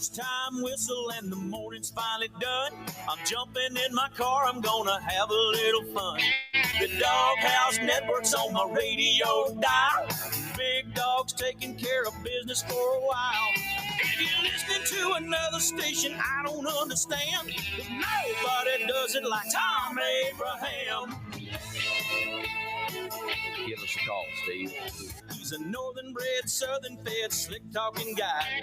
Lunchtime whistle and the morning's finally done. I'm jumping in my car, I'm gonna have a little fun. The Doghouse Network's on my radio dial. Big Dog's taking care of business for a while. If you're listening to another station I don't understand, 'cause nobody does it like Thom Abraham. Give us a call, Steve. He's a northern-bred, southern-fed, slick-talking guy.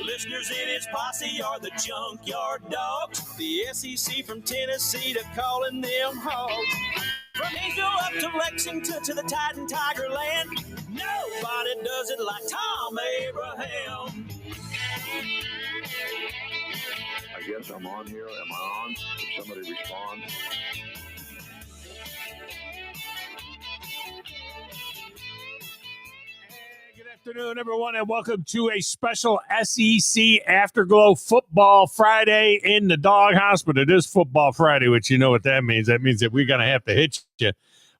Listeners in his posse are the Junkyard Dogs. The SEC from Tennessee to calling them hogs. From Hayesville up to Lexington to the Titan Tiger Land, nobody does it like Thom Abraham. I guess I'm on here. Am I on? Can somebody respond? Good afternoon, everyone, and welcome to a special SEC Afterglow Football Friday in the Doghouse. But it is Football Friday, which you know what that means. That means that we're going to have to hit you.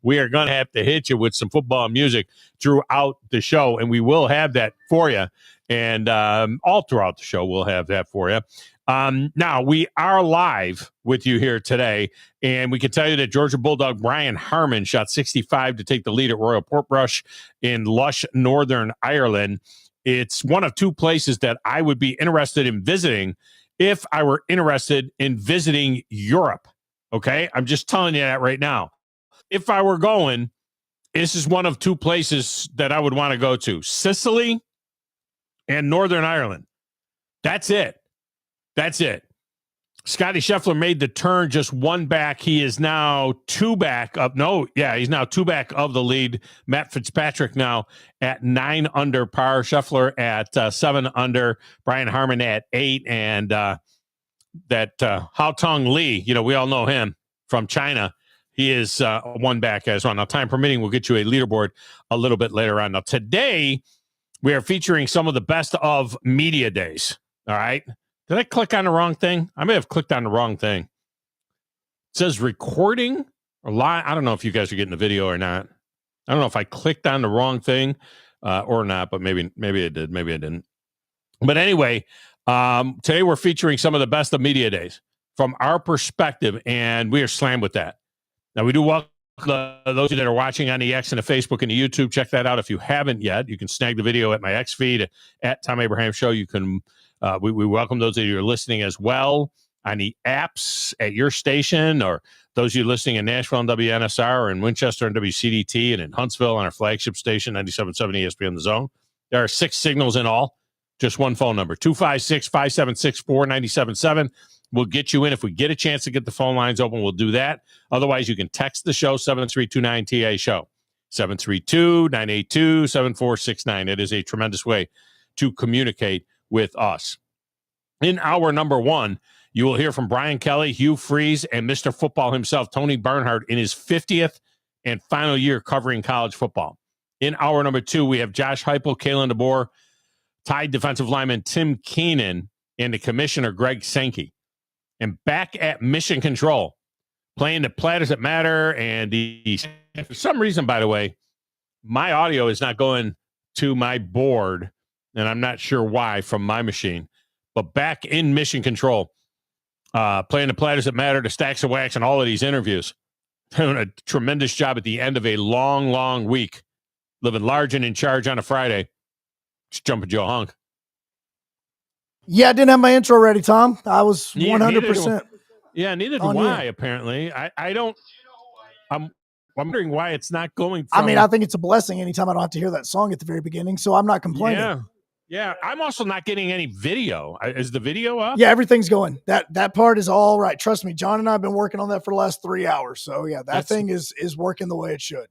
We are going to have to hit you with some football music throughout the show, and we will have that for you. And all throughout the show, we'll have that for you. Now, we are live with you here today, and we can tell you that Georgia Bulldog Brian Harmon shot 65 to take the lead at Royal Portrush in lush Northern Ireland. It's one of two places that I would be interested in visiting if I were interested in visiting Europe. Okay? I'm just telling you that right now. If I were going, this is one of two places that I would want to go to: Sicily and Northern Ireland. That's it. That's it. Scotty Scheffler made the turn just one back. He is now two back up. He's now two back of the lead. Matt Fitzpatrick now at 9 under par. Scheffler at 7 under. Brian Harmon at 8. And Hao Tong Lee, we all know him from China. He is one back as well. Now, time permitting, we'll get you a leaderboard a little bit later on. Now, today, we are featuring some of the best of media days. All right. Did I click on the wrong thing? I may have clicked on the wrong thing. It says recording or live. I don't know if you guys are getting the video or not. I don't know if I clicked on the wrong thing or not, but maybe I did. Maybe I didn't. But anyway, today we're featuring some of the best of media days from our perspective, and we are slammed with that. Now, we do welcome those of you that are watching on the X and the Facebook and the YouTube. Check that out if you haven't yet. You can snag the video at my X feed at Thom Abraham Show. You can. We welcome those of you who are listening as well on the apps at your station, or those of you listening in Nashville on WNSR, or in Winchester on WCDT, and in Huntsville on our flagship station, 97.7 ESPN The Zone. There are 6 signals in all, just one phone number, 256-576-4977. We'll get you in. If we get a chance to get the phone lines open, we'll do that. Otherwise, you can text the show, 732-9TA-SHOW, 732-982-7469. It is a tremendous way to communicate with us. In hour number 1, you will hear from Brian Kelly, Hugh Freeze, and Mr. Football himself, Tony Barnhart, in his 50th and final year covering college football. In hour number 2, we have Josh Heupel, Kalen DeBoer, Tide defensive lineman Tim Keenan, and the commissioner Greg Sankey. And back at Mission Control, playing the Platters That Matter, and for some reason, by the way, my audio is not going to my board, and I'm not sure why, from my machine. But back in Mission Control, playing the Platters That Matter, the Stacks of Wax, and all of these interviews. Doing a tremendous job at the end of a long, long week. Living large and in charge on a Friday. Just Jumping Joe Hunk. Yeah, I didn't have my intro ready, Tom. I was 100%. Neither do I, apparently. I'm wondering why it's not going from... I mean, I think it's a blessing anytime I don't have to hear that song at the very beginning, so I'm not complaining. Yeah. I'm also not getting any video. Is the video up? Yeah, everything's going. That part is all right. Trust me, John and I have been working on that for the last 3 hours. So, yeah, thing is working the way it should.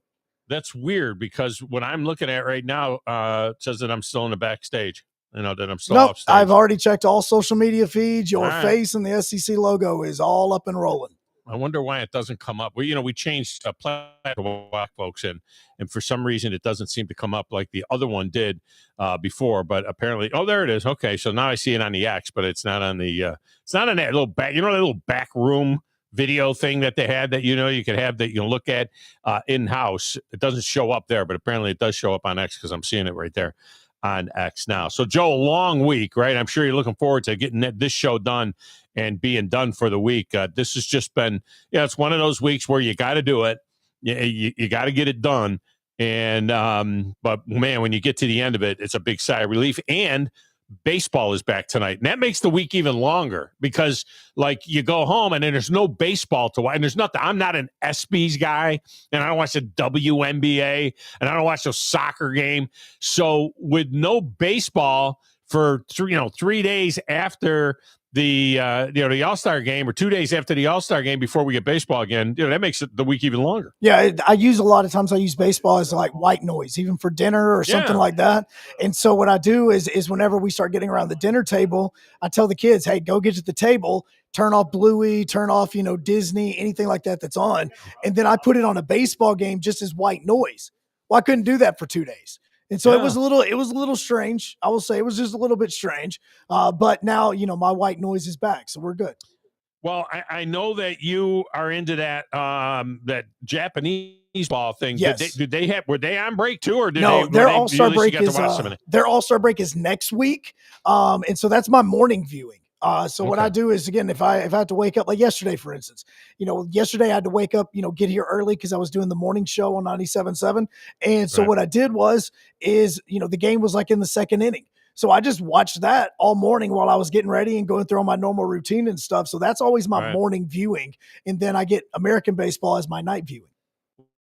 That's weird, because what I'm looking at right now it says that I'm still in the backstage. That I'm still off stage. I've already checked all social media feeds. Your face and the SEC logo is all up and rolling. I wonder why it doesn't come up. We changed a platform, folks, and for some reason it doesn't seem to come up like the other one did before. But apparently, there it is. Okay, so now I see it on the X, but it's not on the. It's not on that little back. That little back room video thing that they had that you could have that you can look at in house. It doesn't show up there, but apparently it does show up on X because I'm seeing it right there. on X now. So, Joe, a long week, right? I'm sure you're looking forward to getting this show done and being done for the week. This has just been, it's one of those weeks where you got to do it. You got to get it done. And, but man, when you get to the end of it, it's a big sigh of relief. And baseball is back tonight. And that makes the week even longer because, like, you go home and then there's no baseball to watch. And there's nothing. I'm not an ESPYs guy, and I don't watch the WNBA, and I don't watch the soccer game. So with no baseball for 3 days after the All-Star game, or 2 days after the All-Star game before we get baseball again, that makes the week even longer. Yeah, I use a lot of times I use baseball as like white noise, even for dinner or something like that. And so what I do is whenever we start getting around the dinner table, I tell the kids, hey, go get to the table, turn off Bluey, turn off, Disney, anything like that that's on. And then I put it on a baseball game just as white noise. Well, I couldn't do that for 2 days. And so it was a little strange. I will say it was just a little bit strange. But now, my white noise is back. So we're good. Well, I know that you are into that that Japanese ball thing. Yes. Were they on break too, or their All-Star break is next week. And so that's my morning viewing. So what I do is, again, if I have to wake up, like yesterday, for instance, yesterday I had to wake up, get here early because I was doing the morning show on 97.7. And so what I did is the game was like in the second inning. So I just watched that all morning while I was getting ready and going through all my normal routine and stuff. So that's always my morning viewing. And then I get American baseball as my night viewing.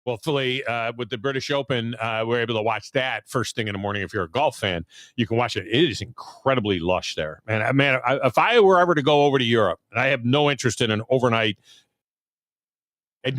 Well, Philly, with the British Open, we're able to watch that first thing in the morning. If you're a golf fan, you can watch it. It is incredibly lush there. And man, if I were ever to go over to Europe, and I have no interest in an overnight,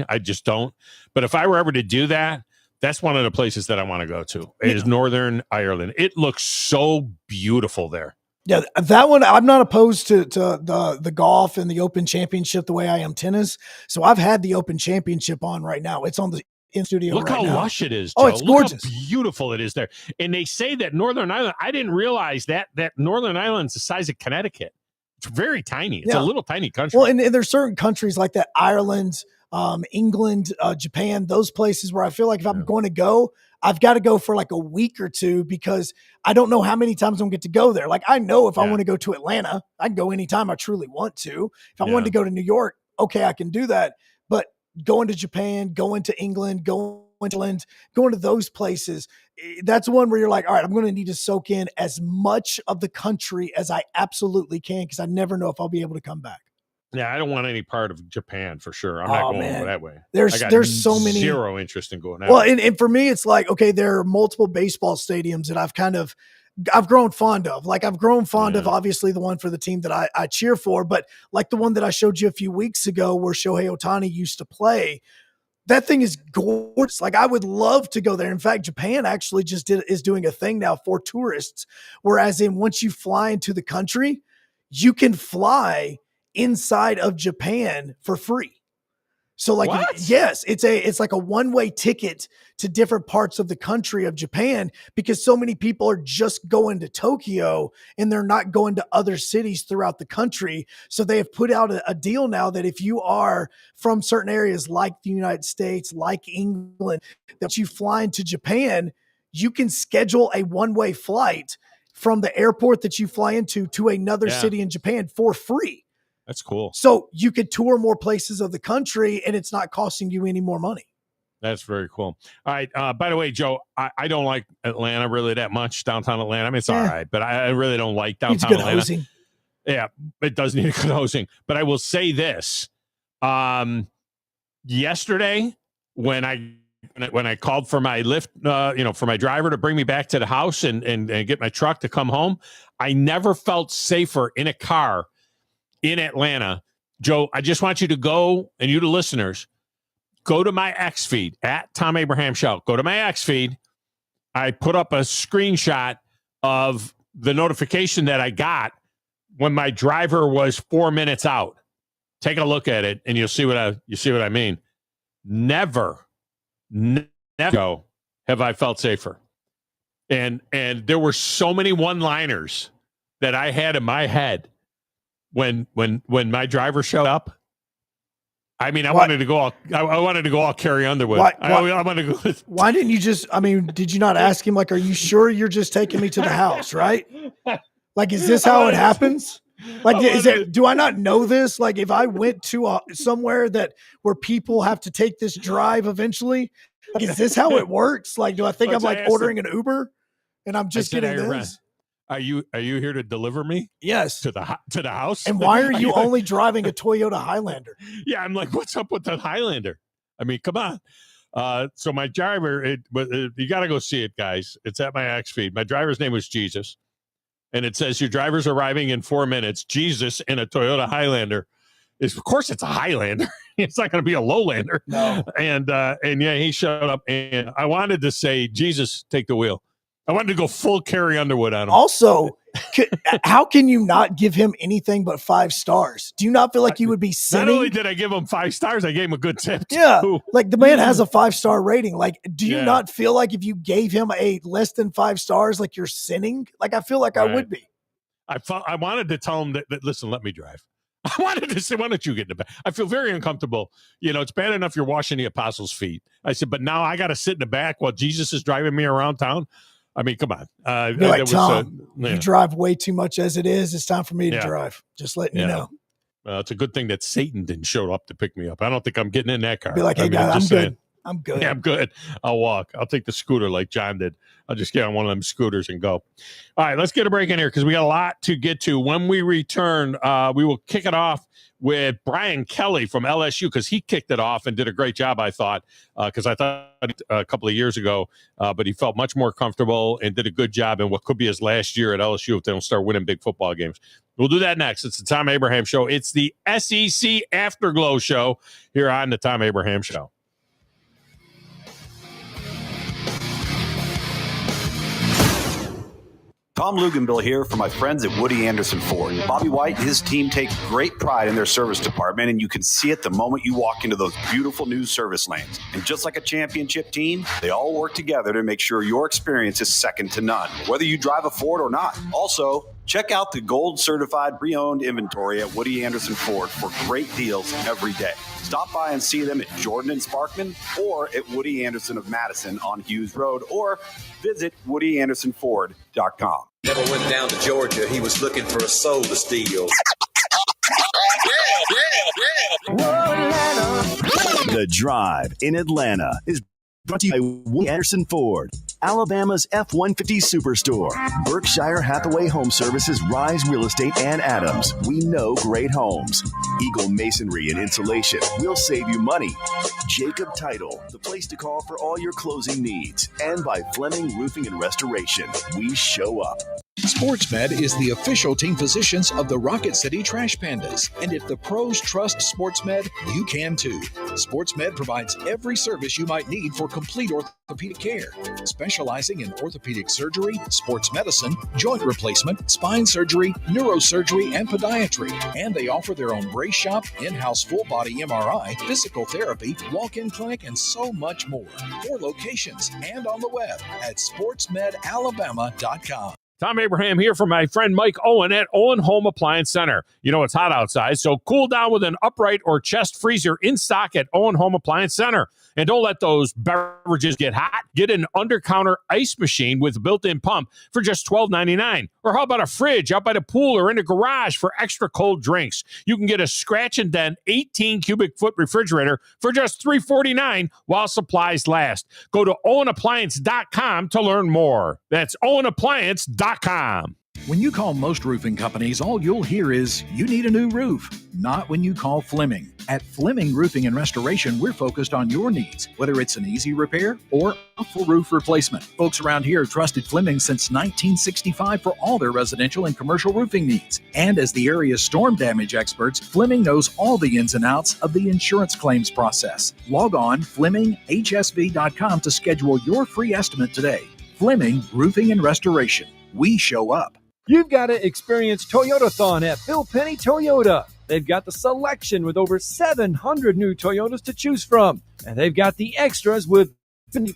I just don't. But if I were ever to do that, that's one of the places that I want to go to. It is Northern Ireland. It looks so beautiful there. Yeah, that one, I'm not opposed to the golf and the Open Championship the way I am tennis. So I've had the Open Championship on right now. It's on the in studio. Look right how now. lush it is, Joe. Oh, it's gorgeous. Look how beautiful it is there. And they say that Northern Ireland, I didn't realize that Northern Ireland's the size of Connecticut. It's very tiny. It's a little tiny country. Well, and there's certain countries like that, Ireland, England, Japan, those places where I feel like if I'm going to go, I've got to go for like a week or two because I don't know how many times I'm going to get to go there. Like I know if I want to go to Atlanta, I can go anytime I truly want to. If I wanted to go to New York, okay, I can do that. But going to Japan, going to England, going to those places, that's one where you're like, all right, I'm going to need to soak in as much of the country as I absolutely can because I never know if I'll be able to come back. Yeah, I don't want any part of Japan for sure. I'm not going that way. There's so many zero interest in going that way. And for me, it's like, okay, there are multiple baseball stadiums that I've grown fond of. Like I've grown fond of obviously the one for the team that I cheer for, but like the one that I showed you a few weeks ago where Shohei Ohtani used to play. That thing is gorgeous. Like I would love to go there. In fact, Japan actually is doing a thing now for tourists, whereas once you fly into the country, you can fly inside of Japan for free. So like, yes, it's like a one-way ticket to different parts of the country of Japan because so many people are just going to Tokyo and they're not going to other cities throughout the country. So they have put out a deal now that if you are from certain areas like the United States, like England, that you fly into Japan, you can schedule a one-way flight from the airport that you fly into to another city in Japan for free. That's cool. So you could tour more places of the country and it's not costing you any more money. That's very cool. All right. By the way, Joe, I don't like Atlanta really that much, downtown Atlanta. I mean, it's all right, but I really don't like downtown Atlanta. Hosing. Yeah, it does need a good hosing. But I will say this. Yesterday, when I called for my lift, for my driver to bring me back to the house and get my truck to come home, I never felt safer in a car in Atlanta. Joe, I just want you to go, and you the listeners, go to my X feed at Thom Abraham Show. Go to my X feed. I put up a screenshot of the notification that I got when my driver was 4 minutes out. Take a look at it, and you'll see what I mean. Never have I felt safer. And there were so many one-liners that I had in my head when my driver showed up. I mean, I wanted to go all Carrie Underwood. I wanted to go. Why didn't you just? I mean, did you not ask him? Like, are you sure you're just taking me to the house, right? Like, is this how it happens? Like, do I not know this? Like, if I went to somewhere where people have to take this drive eventually, like, is this how it works? Like, do I think I'm like ordering an Uber and I'm just getting this? Are you here to deliver me? Yes. To the house? And why are you only driving a Toyota Highlander? Yeah, I'm like, what's up with the Highlander? I mean, come on. So my driver, you got to go see it, guys. It's at my X feed. My driver's name was Jesus. And it says your driver's arriving in 4 minutes. Jesus in a Toyota Highlander. Of course, it's a Highlander. It's not going to be a Lowlander. No. And yeah, he showed up. And I wanted to say, Jesus, take the wheel. I wanted to go full Carrie Underwood on him. Also, how can you not give him anything but 5 stars? Do you not feel like you would be sinning? Not only did I give him 5 stars, I gave him a good tip. Yeah, too. like the man has a 5-star rating. Like, do you not feel like if you gave him a less than 5 stars, like you're sinning? Like, I feel like I would be. I wanted to tell him that listen, let me drive. I wanted to say, why don't you get in the back? I feel very uncomfortable. You know, it's bad enough you're washing the apostles' feet. I said, but now I got to sit in the back while Jesus is driving me around town. I mean, come on. Like, Tom, you drive way too much as it is. It's time for me to drive. Just letting you know. It's a good thing that Satan didn't show up to pick me up. I don't think I'm getting in that car. Be like, hey, guys, I'm good. I'm good. Yeah, I'm good. I'll walk. I'll take the scooter like John did. I'll just get on one of them scooters and go. All right, let's get a break in here because we got a lot to get to. When we return, we will kick it off with Brian Kelly from LSU because he kicked it off and did a great job, I thought, because I thought a couple of years ago, but he felt much more comfortable and did a good job in what could be his last year at LSU if they don't start winning big football games. We'll do that next. It's the Thom Abraham Show. It's the SEC Afterglow Show here on the Thom Abraham Show. Tom Luganville here for my friends at Woody Anderson Ford. Bobby White and his team take great pride in their service department, and you can see it the moment you walk into those beautiful new service lanes. And just like a championship team, they all work together to make sure your experience is second to none, whether you drive a Ford or not. Also, check out the gold certified pre-owned inventory at Woody Anderson Ford for great deals every day. Stop by and see them at Jordan and Sparkman or at Woody Anderson of Madison on Hughes Road, or visit WoodyAndersonFord.com. Never went down to Georgia. He was looking for a soul to steal. The Drive in Atlanta is brought to you by Woody Anderson Ford, Alabama's F-150 Superstore, Berkshire Hathaway Home Services, Rise Real Estate, and Adams. We know great homes. Eagle Masonry and Insulation will save you money. Jacob Title, the place to call for all your closing needs. And by Fleming Roofing and Restoration, we show up. SportsMed is the official team physicians of the Rocket City Trash Pandas. And if the pros trust SportsMed, you can too. SportsMed provides every service you might need for complete orthopedic care, specializing in orthopedic surgery, sports medicine, joint replacement, spine surgery, neurosurgery, and podiatry. And they offer their own brace shop, in-house full-body MRI, physical therapy, walk-in clinic, and so much more. 4 locations and on the web at sportsmedalabama.com. Thom Abraham here for my friend Mike Owen at Owen Home Appliance Center. You know it's hot outside, so cool down with an upright or chest freezer in stock at Owen Home Appliance Center. And don't let those beverages get hot. Get an under-counter ice machine with a built-in pump for just $12.99. Or how about a fridge out by the pool or in the garage for extra cold drinks? You can get a scratch and dent 18-cubic-foot refrigerator for just $3.49 while supplies last. Go to owenappliance.com to learn more. That's owenappliance.com. When you call most roofing companies, all you'll hear is, you need a new roof. Not when you call Fleming. At Fleming Roofing and Restoration, we're focused on your needs, whether it's an easy repair or a full roof replacement. Folks around here have trusted Fleming since 1965 for all their residential and commercial roofing needs. And as the area's storm damage experts, Fleming knows all the ins and outs of the insurance claims process. Log on FlemingHSV.com to schedule your free estimate today. Fleming Roofing and Restoration. We show up. You've got to experience Toyotathon at Bill Penny Toyota. They've got the selection with over 700 new Toyotas to choose from. And they've got the extras with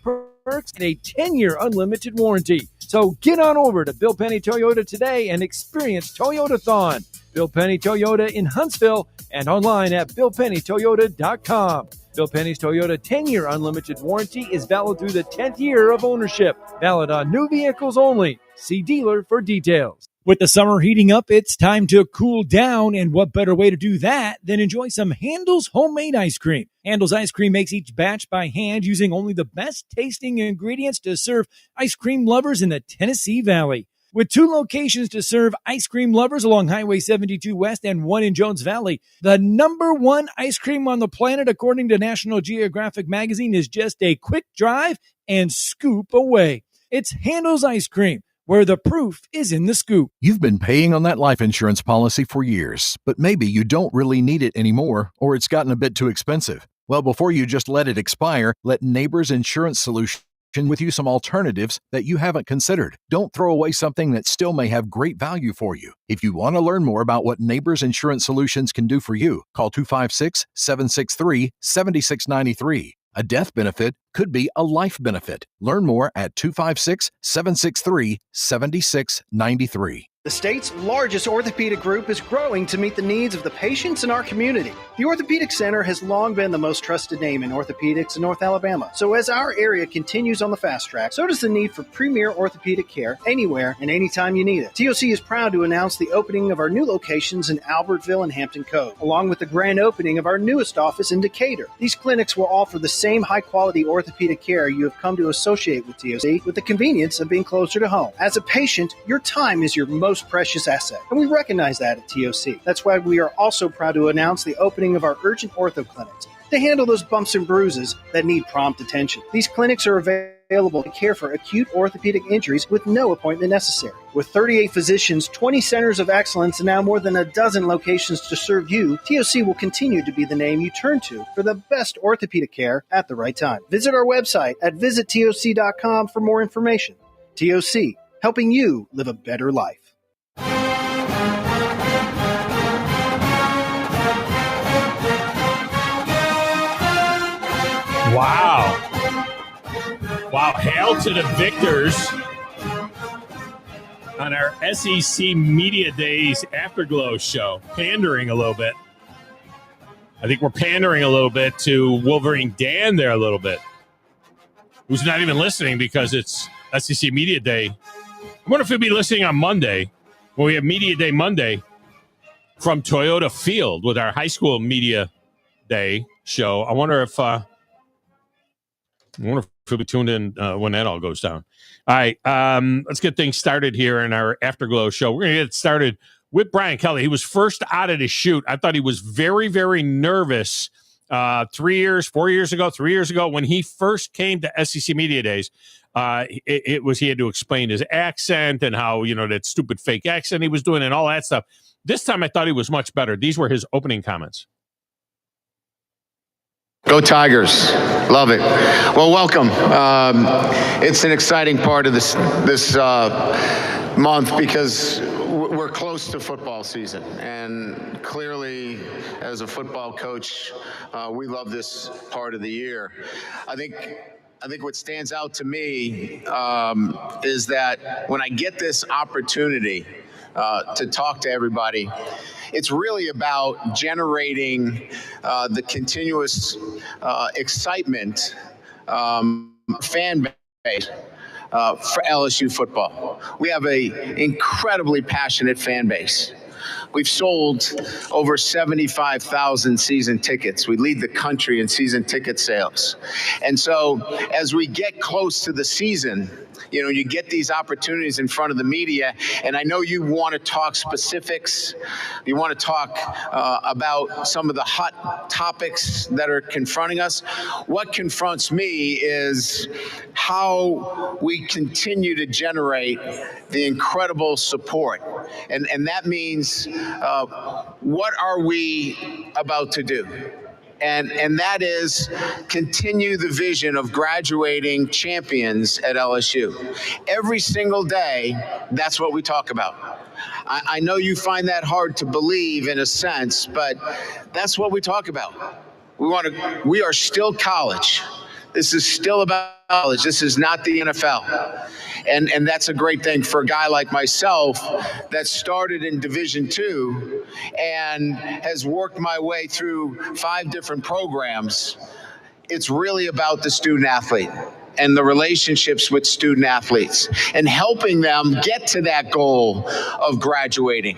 perks and a 10-year unlimited warranty. So get on over to Bill Penny Toyota today and experience Toyotathon. Bill Penny Toyota in Huntsville, and online at BillPennyToyota.com. Bill Penny's Toyota 10-year unlimited warranty is valid through the 10th year of ownership. Valid on new vehicles only. See dealer for details. With the summer heating up, it's time to cool down, and what better way to do that than enjoy some Handel's homemade ice cream. Handel's Ice Cream makes each batch by hand using only the best tasting ingredients to serve ice cream lovers in the Tennessee Valley. With 2 locations to serve ice cream lovers along Highway 72 West and 1 in Jones Valley, the #1 ice cream on the planet, according to National Geographic magazine, is just a quick drive and scoop away. It's Handel's Ice Cream, where the proof is in the scoop. You've been paying on that life insurance policy for years, but maybe you don't really need it anymore, or it's gotten a bit too expensive. Well, before you just let it expire, let Neighbors Insurance Solutions with you some alternatives that you haven't considered. Don't throw away something that still may have great value for you. If you want to learn more about what Neighbors Insurance Solutions can do for you, call 256-763-7693. A death benefit could be a life benefit. Learn more at 256-763-7693. The state's largest orthopedic group is growing to meet the needs of the patients in our community. The Orthopedic Center has long been the most trusted name in orthopedics in North Alabama. So as our area continues on the fast track, so does the need for premier orthopedic care anywhere and anytime you need it. TOC is proud to announce the opening of our new locations in Albertville and Hampton Cove, along with the grand opening of our newest office in Decatur. These clinics will offer the same high-quality orthopedic care you have come to associate with TOC, with the convenience of being closer to home. As a patient, your time is your most precious asset, and we recognize that at TOC. That's why we are also proud to announce the opening of our urgent ortho clinics to handle those bumps and bruises that need prompt attention. These clinics are available to care for acute orthopedic injuries with no appointment necessary. With 38 physicians, 20 centers of excellence, and now more than a dozen locations to serve you, TOC will continue to be the name you turn to for the best orthopedic care at the right time. Visit our website at visittoc.com for more information. TOC, helping you live a better life. Wow. Wow. Hail to the victors on our SEC Media Days Afterglow show. Pandering a little bit. I think we're pandering a little bit to Wolverine Dan there a little bit, who's not even listening because it's SEC Media Day. I wonder if he'll be listening on Monday when we have Media Day Monday from Toyota Field with our high school Media Day show. I wonder if he'll be tuned in when that all goes down. All right, let's get things started here in our Afterglow show. We're going to get started with Brian Kelly. He was first out of the chute. I thought he was very, very nervous 4 years ago when he first came to SEC Media Days. It was he had to explain his accent and how, that stupid fake accent he was doing and all that stuff. This time I thought he was much better. These were his opening comments. Go Tigers. Love it. Well, welcome. It's an exciting part of this month because we're close to football season. And clearly, as a football coach, we love this part of the year. I think what stands out to me is that when I get this opportunity to talk to everybody, it's really about generating the continuous excitement fan base for LSU football. We have an incredibly passionate fan base. We've sold over 75,000 season tickets. We lead the country in season ticket sales. And so as we get close to the season, you get these opportunities in front of the media, and I know you want to talk specifics. You want to talk about some of the hot topics that are confronting us. What confronts me is how we continue to generate the incredible support. And that means what are we about to do? And that is continue the vision of graduating champions at LSU. Every single day, that's what we talk about. I know you find that hard to believe in a sense, but that's what we talk about. We are still college. This is still about college. This is not the NFL. And that's a great thing for a guy like myself that started in Division II and has worked my way through 5 different programs. It's really about the student athlete and the relationships with student athletes and helping them get to that goal of graduating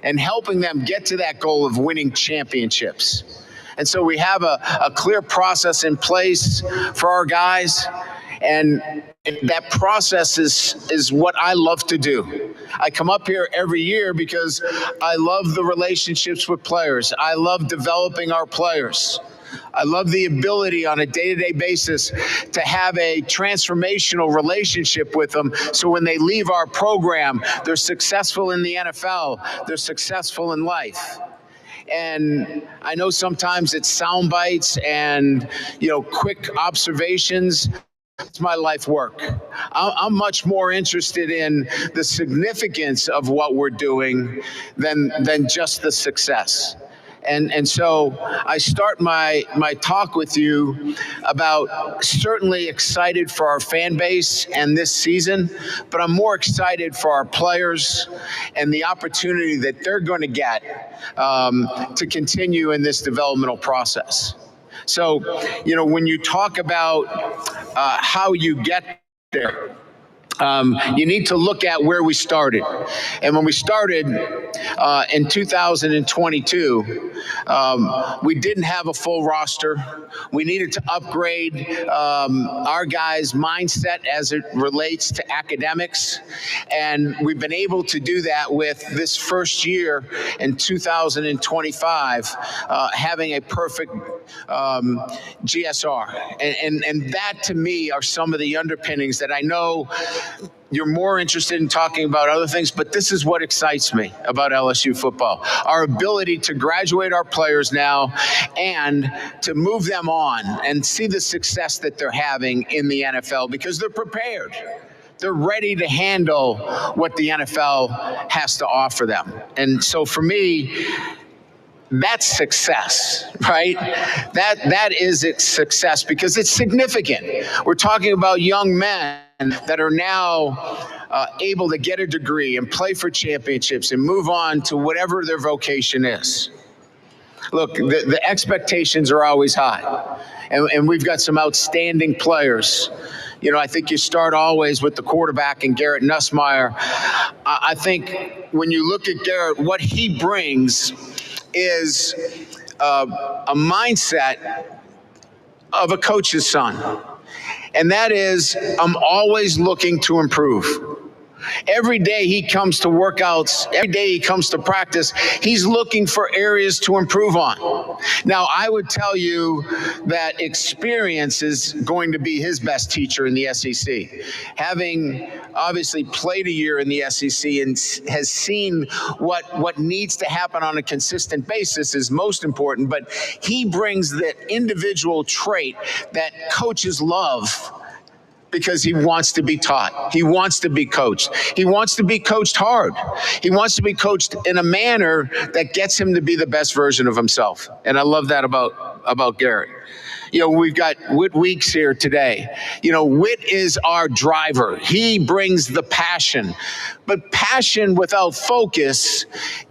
and helping them get to that goal of winning championships. And so we have a clear process in place for our guys, and that process is what I love to do. I come up here every year because I love the relationships with players. I love developing our players. I love the ability on a day-to-day basis to have a transformational relationship with them, so when they leave our program, they're successful in the NFL, they're successful in life. And I know sometimes it's sound bites and, quick observations. It's my life work. I'm much more interested in the significance of what we're doing than just the success. And so I start my talk with you about certainly excited for our fan base and this season, but I'm more excited for our players and the opportunity that they're going to get to continue in this developmental process. So, when you talk about how you get there, you need to look at where we started. And when we started in 2022, we didn't have a full roster. We needed to upgrade our guys' mindset as it relates to academics. And we've been able to do that with this first year in 2025, having a perfect GSR. And that, to me, are some of the underpinnings that I know you're more interested in talking about other things, but this is what excites me about LSU football. Our ability to graduate our players now and to move them on and see the success that they're having in the NFL because they're prepared. They're ready to handle what the NFL has to offer them. And so for me, that's success, right? That is its success because it's significant. We're talking about young men that are now able to get a degree and play for championships and move on to whatever their vocation is. Look, the expectations are always high, and we've got some outstanding players. I think you start always with the quarterback and Garrett Nussmeier. I think when you look at Garrett, what he brings is a mindset of a coach's son. And that is, I'm always looking to improve. Every day he comes to workouts, every day he comes to practice, he's looking for areas to improve on. Now, I would tell you that experience is going to be his best teacher in the SEC. Having obviously played a year in the SEC and has seen what needs to happen on a consistent basis is most important, but he brings that individual trait that coaches love. Because he wants to be taught. He wants to be coached. He wants to be coached hard. He wants to be coached in a manner that gets him to be the best version of himself. And I love that about Garrett. We've got Whit Weeks here today. Whit is our driver. He brings the passion. But passion without focus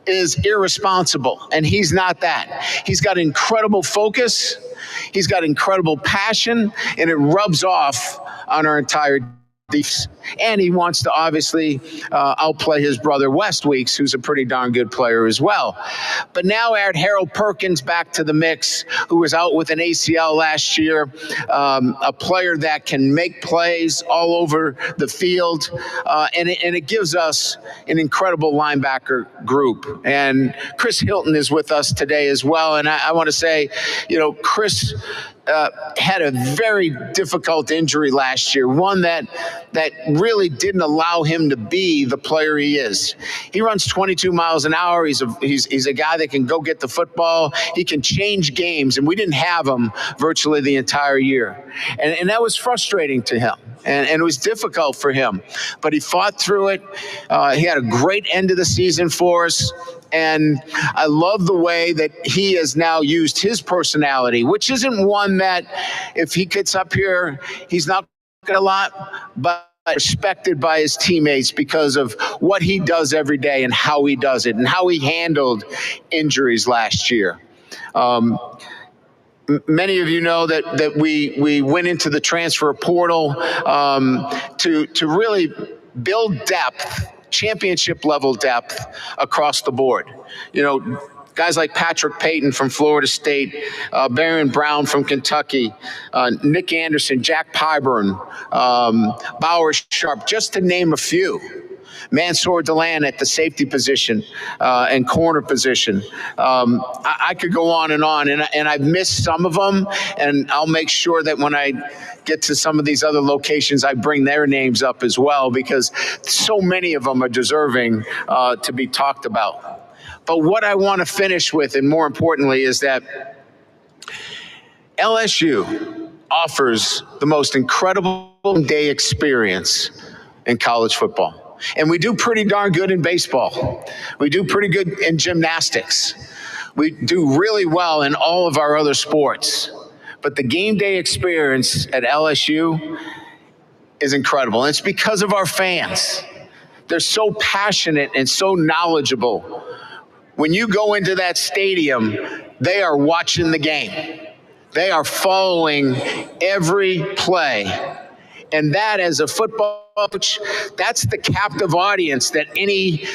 is irresponsible. And he's not that. He's got incredible focus. He's got incredible passion. And it rubs off on our entire defense. And he wants to obviously outplay his brother West Weeks, who's a pretty darn good player as well. But now add Harold Perkins back to the mix, who was out with an ACL last year, a player that can make plays all over the field, and it gives us an incredible linebacker group. And Chris Hilton is with us today as well. And I want to say, Chris had a very difficult injury last year, one that really didn't allow him to be the player he is. He runs 22 miles an hour. He's a guy that can go get the football. He can change games, and we didn't have him virtually the entire year. And that was frustrating to him, and it was difficult for him. But he fought through it. He had a great end of the season for us. And I love the way that he has now used his personality, which isn't one that if he gets up here, he's not going to lot, but respected by his teammates because of what he does every day and how he does it and how he handled injuries last year. Many of you know that we went into the transfer portal to really build depth, championship level depth across the board. You know, guys like Patrick Payton from Florida State, Baron Brown from Kentucky, Nick Anderson, Jack Pyburn, Bauer Sharp, just to name a few. Mansour Delan at the safety position and corner position. I could go on, and I've missed some of them, and I'll make sure that when I get to some of these other locations, I bring their names up as well, because so many of them are deserving to be talked about. But what I want to finish with, and more importantly, is that LSU offers the most incredible day experience in college football. And we do pretty darn good in baseball. We do pretty good in gymnastics. We do really well in all of our other sports. But the game day experience at LSU is incredible. And it's because of our fans. They're so passionate and so knowledgeable. When you go into that stadium, they are watching the game. They are following every play. And that, as a football coach, that's the captive audience that any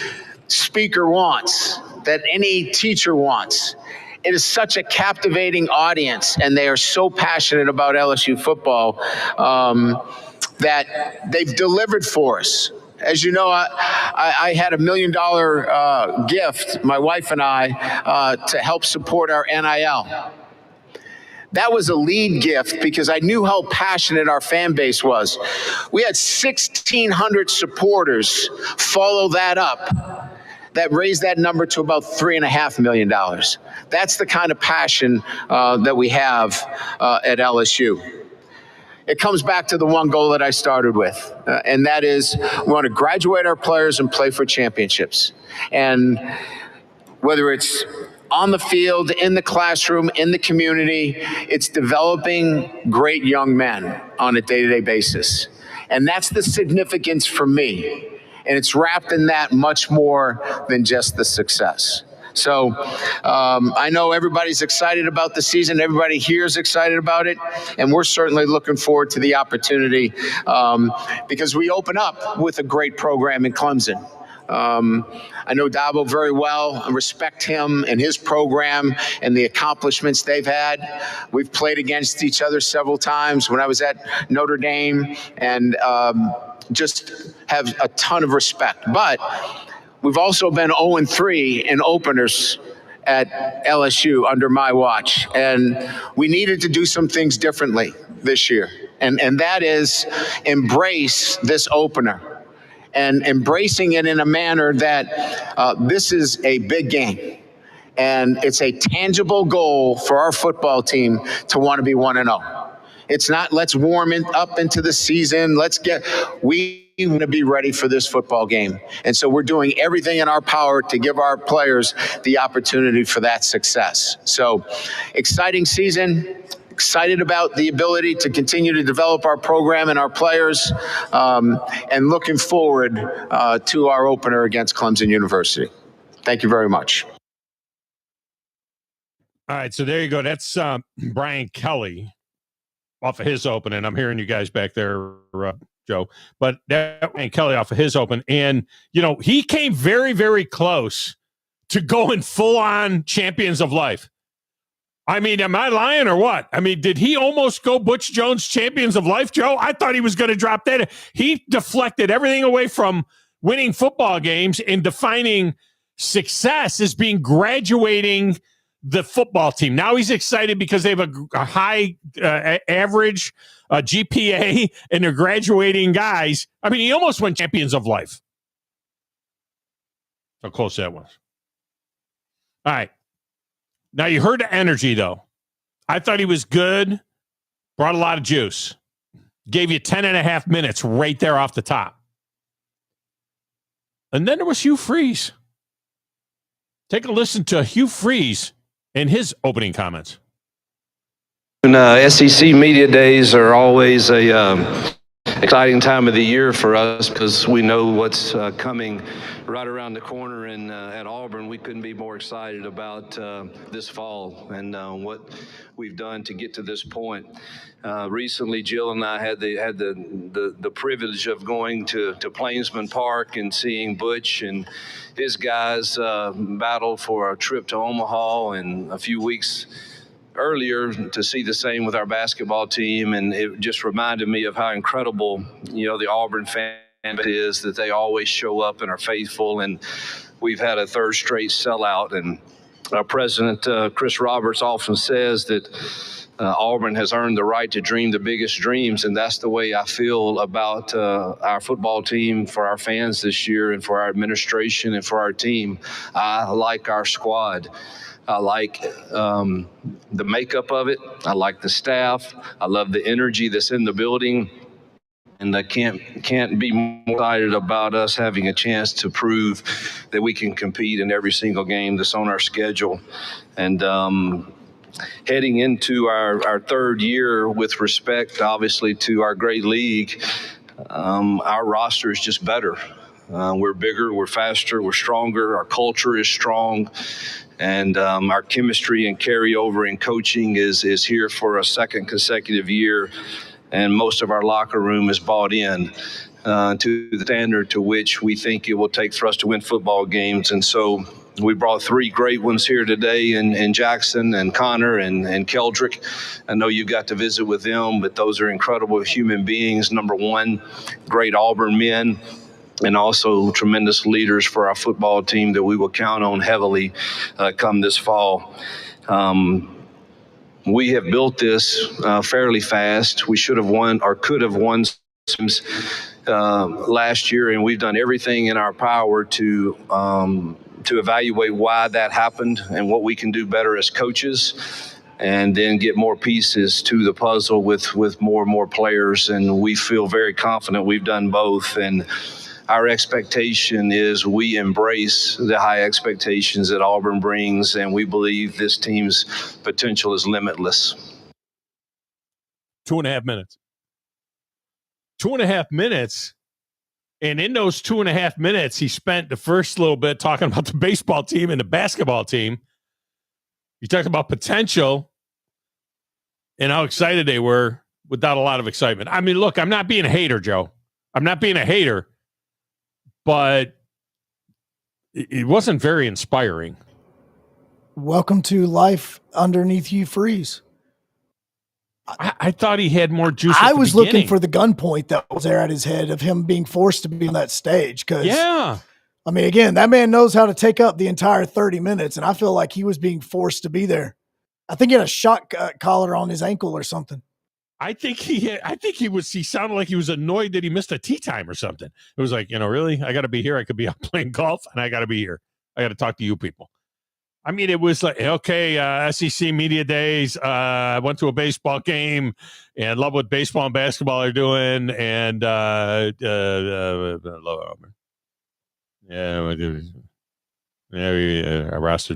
speaker wants, that any teacher wants. It is such a captivating audience, and they are so passionate about LSU football that they've delivered for us. As you know, I had $1 million gift, my wife and I, to help support our NIL. That was a lead gift because I knew how passionate our fan base was. We had 1,600 supporters follow that up. That raised that number to about $3.5 million. That's the kind of passion that we have at LSU. It comes back to the one goal that I started with, and that is we want to graduate our players and play for championships. And whether it's on the field, in the classroom, in the community, it's developing great young men on a day-to-day basis. And that's the significance for me. And it's wrapped in that much more than just the success. So I know everybody's excited about the season. Everybody here is excited about it. And we're certainly looking forward to the opportunity because we open up with a great program in Clemson. I know Dabo very well. I respect him and his program and the accomplishments they've had. We've played against each other several times when I was at Notre Dame, and just have a ton of respect. But we've also been 0-3 in openers at LSU under my watch, and we needed to do some things differently this year, and that is embrace this opener. And embracing it in a manner that this is a big game. And it's a tangible goal for our football team to want to be 1-0. It's not let's warm it up into the season. We want to be ready for this football game. And so we're doing everything in our power to give our players the opportunity for that success. So exciting season. Excited about the ability to continue to develop our program and our players, and looking forward to our opener against Clemson University. Thank you very much. All right, so there you go. That's Brian Kelly off of his open, and I'm hearing you guys back there, Joe. But that Brian Kelly off of his open, and he came very, very close to going full on champions of life. I mean, am I lying or what? I mean, did he almost go Butch Jones champions of life, Joe? I thought he was going to drop that. He deflected everything away from winning football games and defining success as being graduating the football team. Now he's excited because they have a high average GPA and they're graduating guys. I mean, he almost went champions of life. How close that was. All right. Now, you heard the energy, though. I thought he was good, brought a lot of juice, gave you 10.5 minutes right there off the top. And then there was Hugh Freeze. Take a listen to Hugh Freeze in his opening comments. SEC media days are always a exciting time of the year for us because we know what's coming right around the corner. And at Auburn, we couldn't be more excited about this fall and what we've done to get to this point. Recently, Jill and I had the privilege of going to Plainsman Park and seeing Butch and his guys battle for a trip to Omaha, and a few weeks earlier to see the same with our basketball team. And it just reminded me of how incredible, the Auburn fan is, that they always show up and are faithful. And we've had a third straight sellout. And our president, Chris Roberts, often says that Auburn has earned the right to dream the biggest dreams, and that's the way I feel about our football team, for our fans this year, and for our administration and for our team. I like our squad. I like the makeup of it. I like the staff. I love the energy that's in the building. And I can't be more excited about us having a chance to prove that we can compete in every single game that's on our schedule. And heading into our third year, with respect, obviously, to our great league, our roster is just better. We're bigger, we're faster, we're stronger, our culture is strong, and our chemistry and carryover in coaching is here for a second consecutive year, and most of our locker room is bought in to the standard to which we think it will take for us to win football games. And so we brought three great ones here today in Jackson and Connor and Keldrick. I know you got to visit with them, but those are incredible human beings. Number one, great Auburn men, and also tremendous leaders for our football team that we will count on heavily come this fall. We have built this fairly fast. We should have won or could have won last year, and we've done everything in our power to evaluate why that happened and what we can do better as coaches, and then get more pieces to the puzzle with more and more players. And we feel very confident we've done both. And our expectation is we embrace the high expectations that Auburn brings, and we believe this team's potential is limitless. 2.5 minutes. 2.5 minutes. And in those 2.5 minutes, he spent the first little bit talking about the baseball team and the basketball team. He talked about potential and how excited they were without a lot of excitement. I mean, look, I'm not being a hater, Joe. I'm not being a hater, but it wasn't very inspiring. Welcome to life underneath you freeze. I thought he had more juice. I was looking for the gun point that was there at his head of him being forced to be on that stage. Cause yeah, I mean, again, that man knows how to take up the entire 30 minutes. And I feel like he was being forced to be there. I think he had a shock collar on his ankle or something. He sounded like he was annoyed that he missed a tee time or something. It was like, really? I got to be here. I could be out playing golf and I got to be here. I got to talk to you people. I mean, it was like, okay, SEC Media Days. I went to a baseball game and love what baseball and basketball are doing. And love Auburn. Yeah, our roster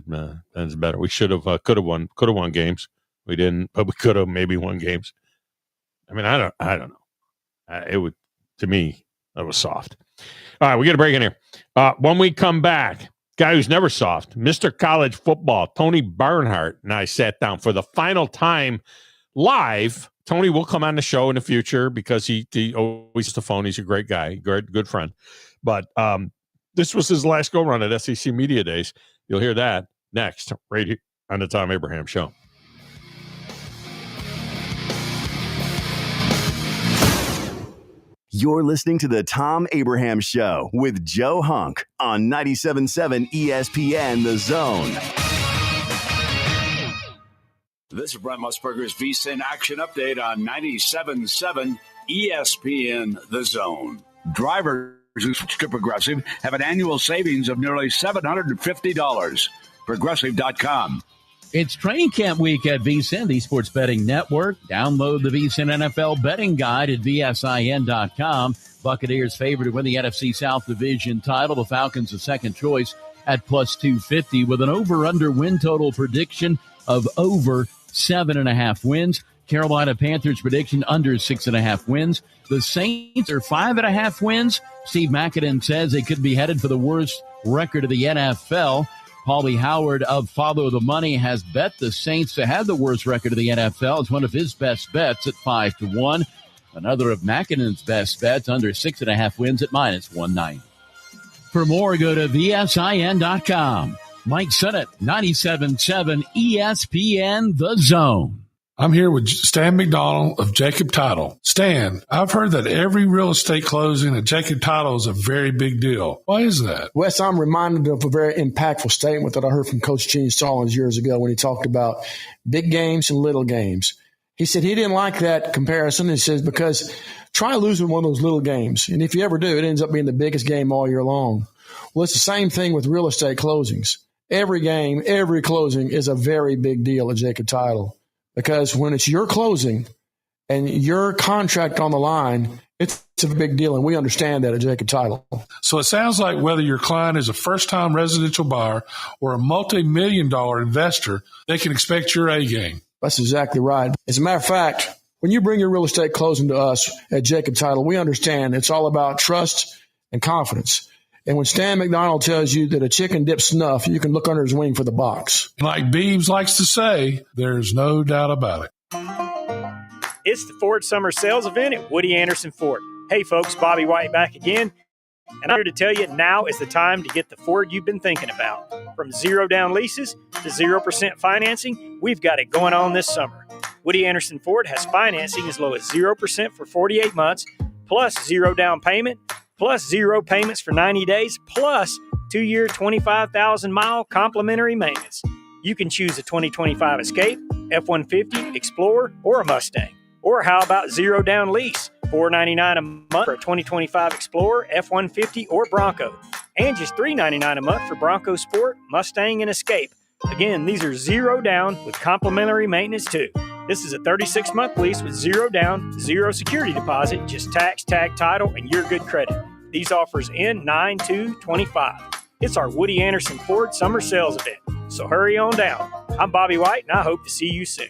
is better. We could have won games. We didn't, but we could have maybe won games. I mean, I don't know. It would, to me, that was soft. All right, we get a break in here. When we come back, guy who's never soft, Mr. College Football, Tony Barnhart, and I sat down for the final time live. Tony will come on the show in the future because he always has the phone. He's a great guy, good friend. But this was his last go-run at SEC Media Days. You'll hear that next, right here on the Thom Abraham Show. You're listening to the Thom Abraham Show with Joe Hunk on 97.7 ESPN The Zone. This is Brent Musburger's VSiN Action Update on 97.7 ESPN The Zone. Drivers who switch to Progressive have an annual savings of nearly $750. Progressive.com. It's training camp week at VSiN, the Sports Betting Network. Download the VSiN NFL Betting Guide at VSIN.com. Buccaneers favored to win the NFC South Division title. The Falcons a second choice at plus 250 with an over-under win total prediction of over 7.5 wins. Carolina Panthers prediction under 6.5 wins. The Saints are 5.5 wins. Steve McAdoo says they could be headed for the worst record of the NFL. Paulie Howard of Follow the Money has bet the Saints to have the worst record of the NFL. It's one of his best bets at 5-1. Another of McAdoo's best bets under 6.5 wins at -190. For more, go to VSIN.com. Mike Sennett, 97.7 ESPN The Zone. I'm here with Stan McDonald of Jacob Title. Stan, I've heard that every real estate closing at Jacob Title is a very big deal. Why is that? Wes, I'm reminded of a very impactful statement that I heard from Coach Gene Stallings years ago when he talked about big games and little games. He said he didn't like that comparison. He says, because try losing one of those little games. And if you ever do, it ends up being the biggest game all year long. Well, it's the same thing with real estate closings. Every game, every closing is a very big deal at Jacob Title. Because when it's your closing and your contract on the line, it's a big deal, and we understand that at Jacob Title. So it sounds like whether your client is a first-time residential buyer or a multi-million-dollar investor, they can expect your A game. That's exactly right. As a matter of fact, when you bring your real estate closing to us at Jacob Title, we understand it's all about trust and confidence. And when Stan McDonald tells you that a chicken dips snuff, you can look under his wing for the box. Like Beebs likes to say, there's no doubt about it. It's the Ford Summer Sales Event at Woody Anderson Ford. Hey folks, Bobby White back again. And I'm here to tell you now is the time to get the Ford you've been thinking about. From 0 down leases to 0% financing, we've got it going on this summer. Woody Anderson Ford has financing as low as 0% for 48 months, plus 0 down payment, plus 0 payments for 90 days, plus 2-year, 25,000-mile complimentary maintenance. You can choose a 2025 Escape, F-150, Explorer, or a Mustang. Or how about 0 down lease, $499 a month for a 2025 Explorer, F-150, or Bronco, and just $399 a month for Bronco Sport, Mustang, and Escape. Again, these are 0 down with complimentary maintenance too. This is a 36-month lease with 0 down, 0 security deposit, just tax, tag, title, and your good credit. These offers end 9/2/25. It's our Woody Anderson Ford Summer Sales Event, so hurry on down. I'm Bobby White, and I hope to see you soon.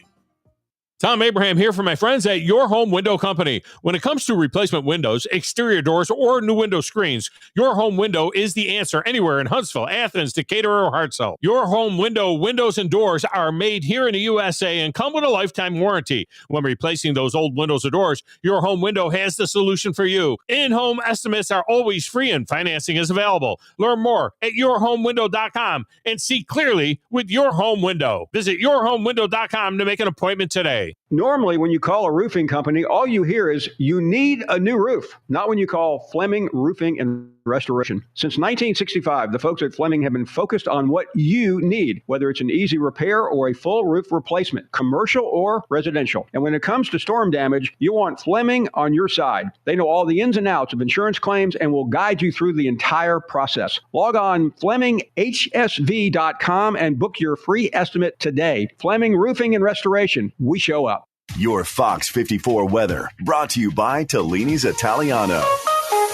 Thom Abraham here for my friends at Your Home Window Company. When it comes to replacement windows, exterior doors, or new window screens, Your Home Window is the answer anywhere in Huntsville, Athens, Decatur, or Hartselle. Your Home Window windows and doors are made here in the USA and come with a lifetime warranty. When replacing those old windows or doors, Your Home Window has the solution for you. In-home estimates are always free and financing is available. Learn more at yourhomewindow.com and see clearly with Your Home Window. Visit yourhomewindow.com to make an appointment today. Normally, when you call a roofing company, all you hear is, you need a new roof. Not when you call Fleming Roofing and Restoration. Since 1965, the folks at Fleming have been focused on what you need, whether it's an easy repair or a full roof replacement, commercial or residential. And when it comes to storm damage, you want Fleming on your side. They know all the ins and outs of insurance claims and will guide you through the entire process. Log on FlemingHSV.com and book your free estimate today. Fleming Roofing and Restoration. We show up. Your Fox 54 weather, brought to you by Tellini's Italiano.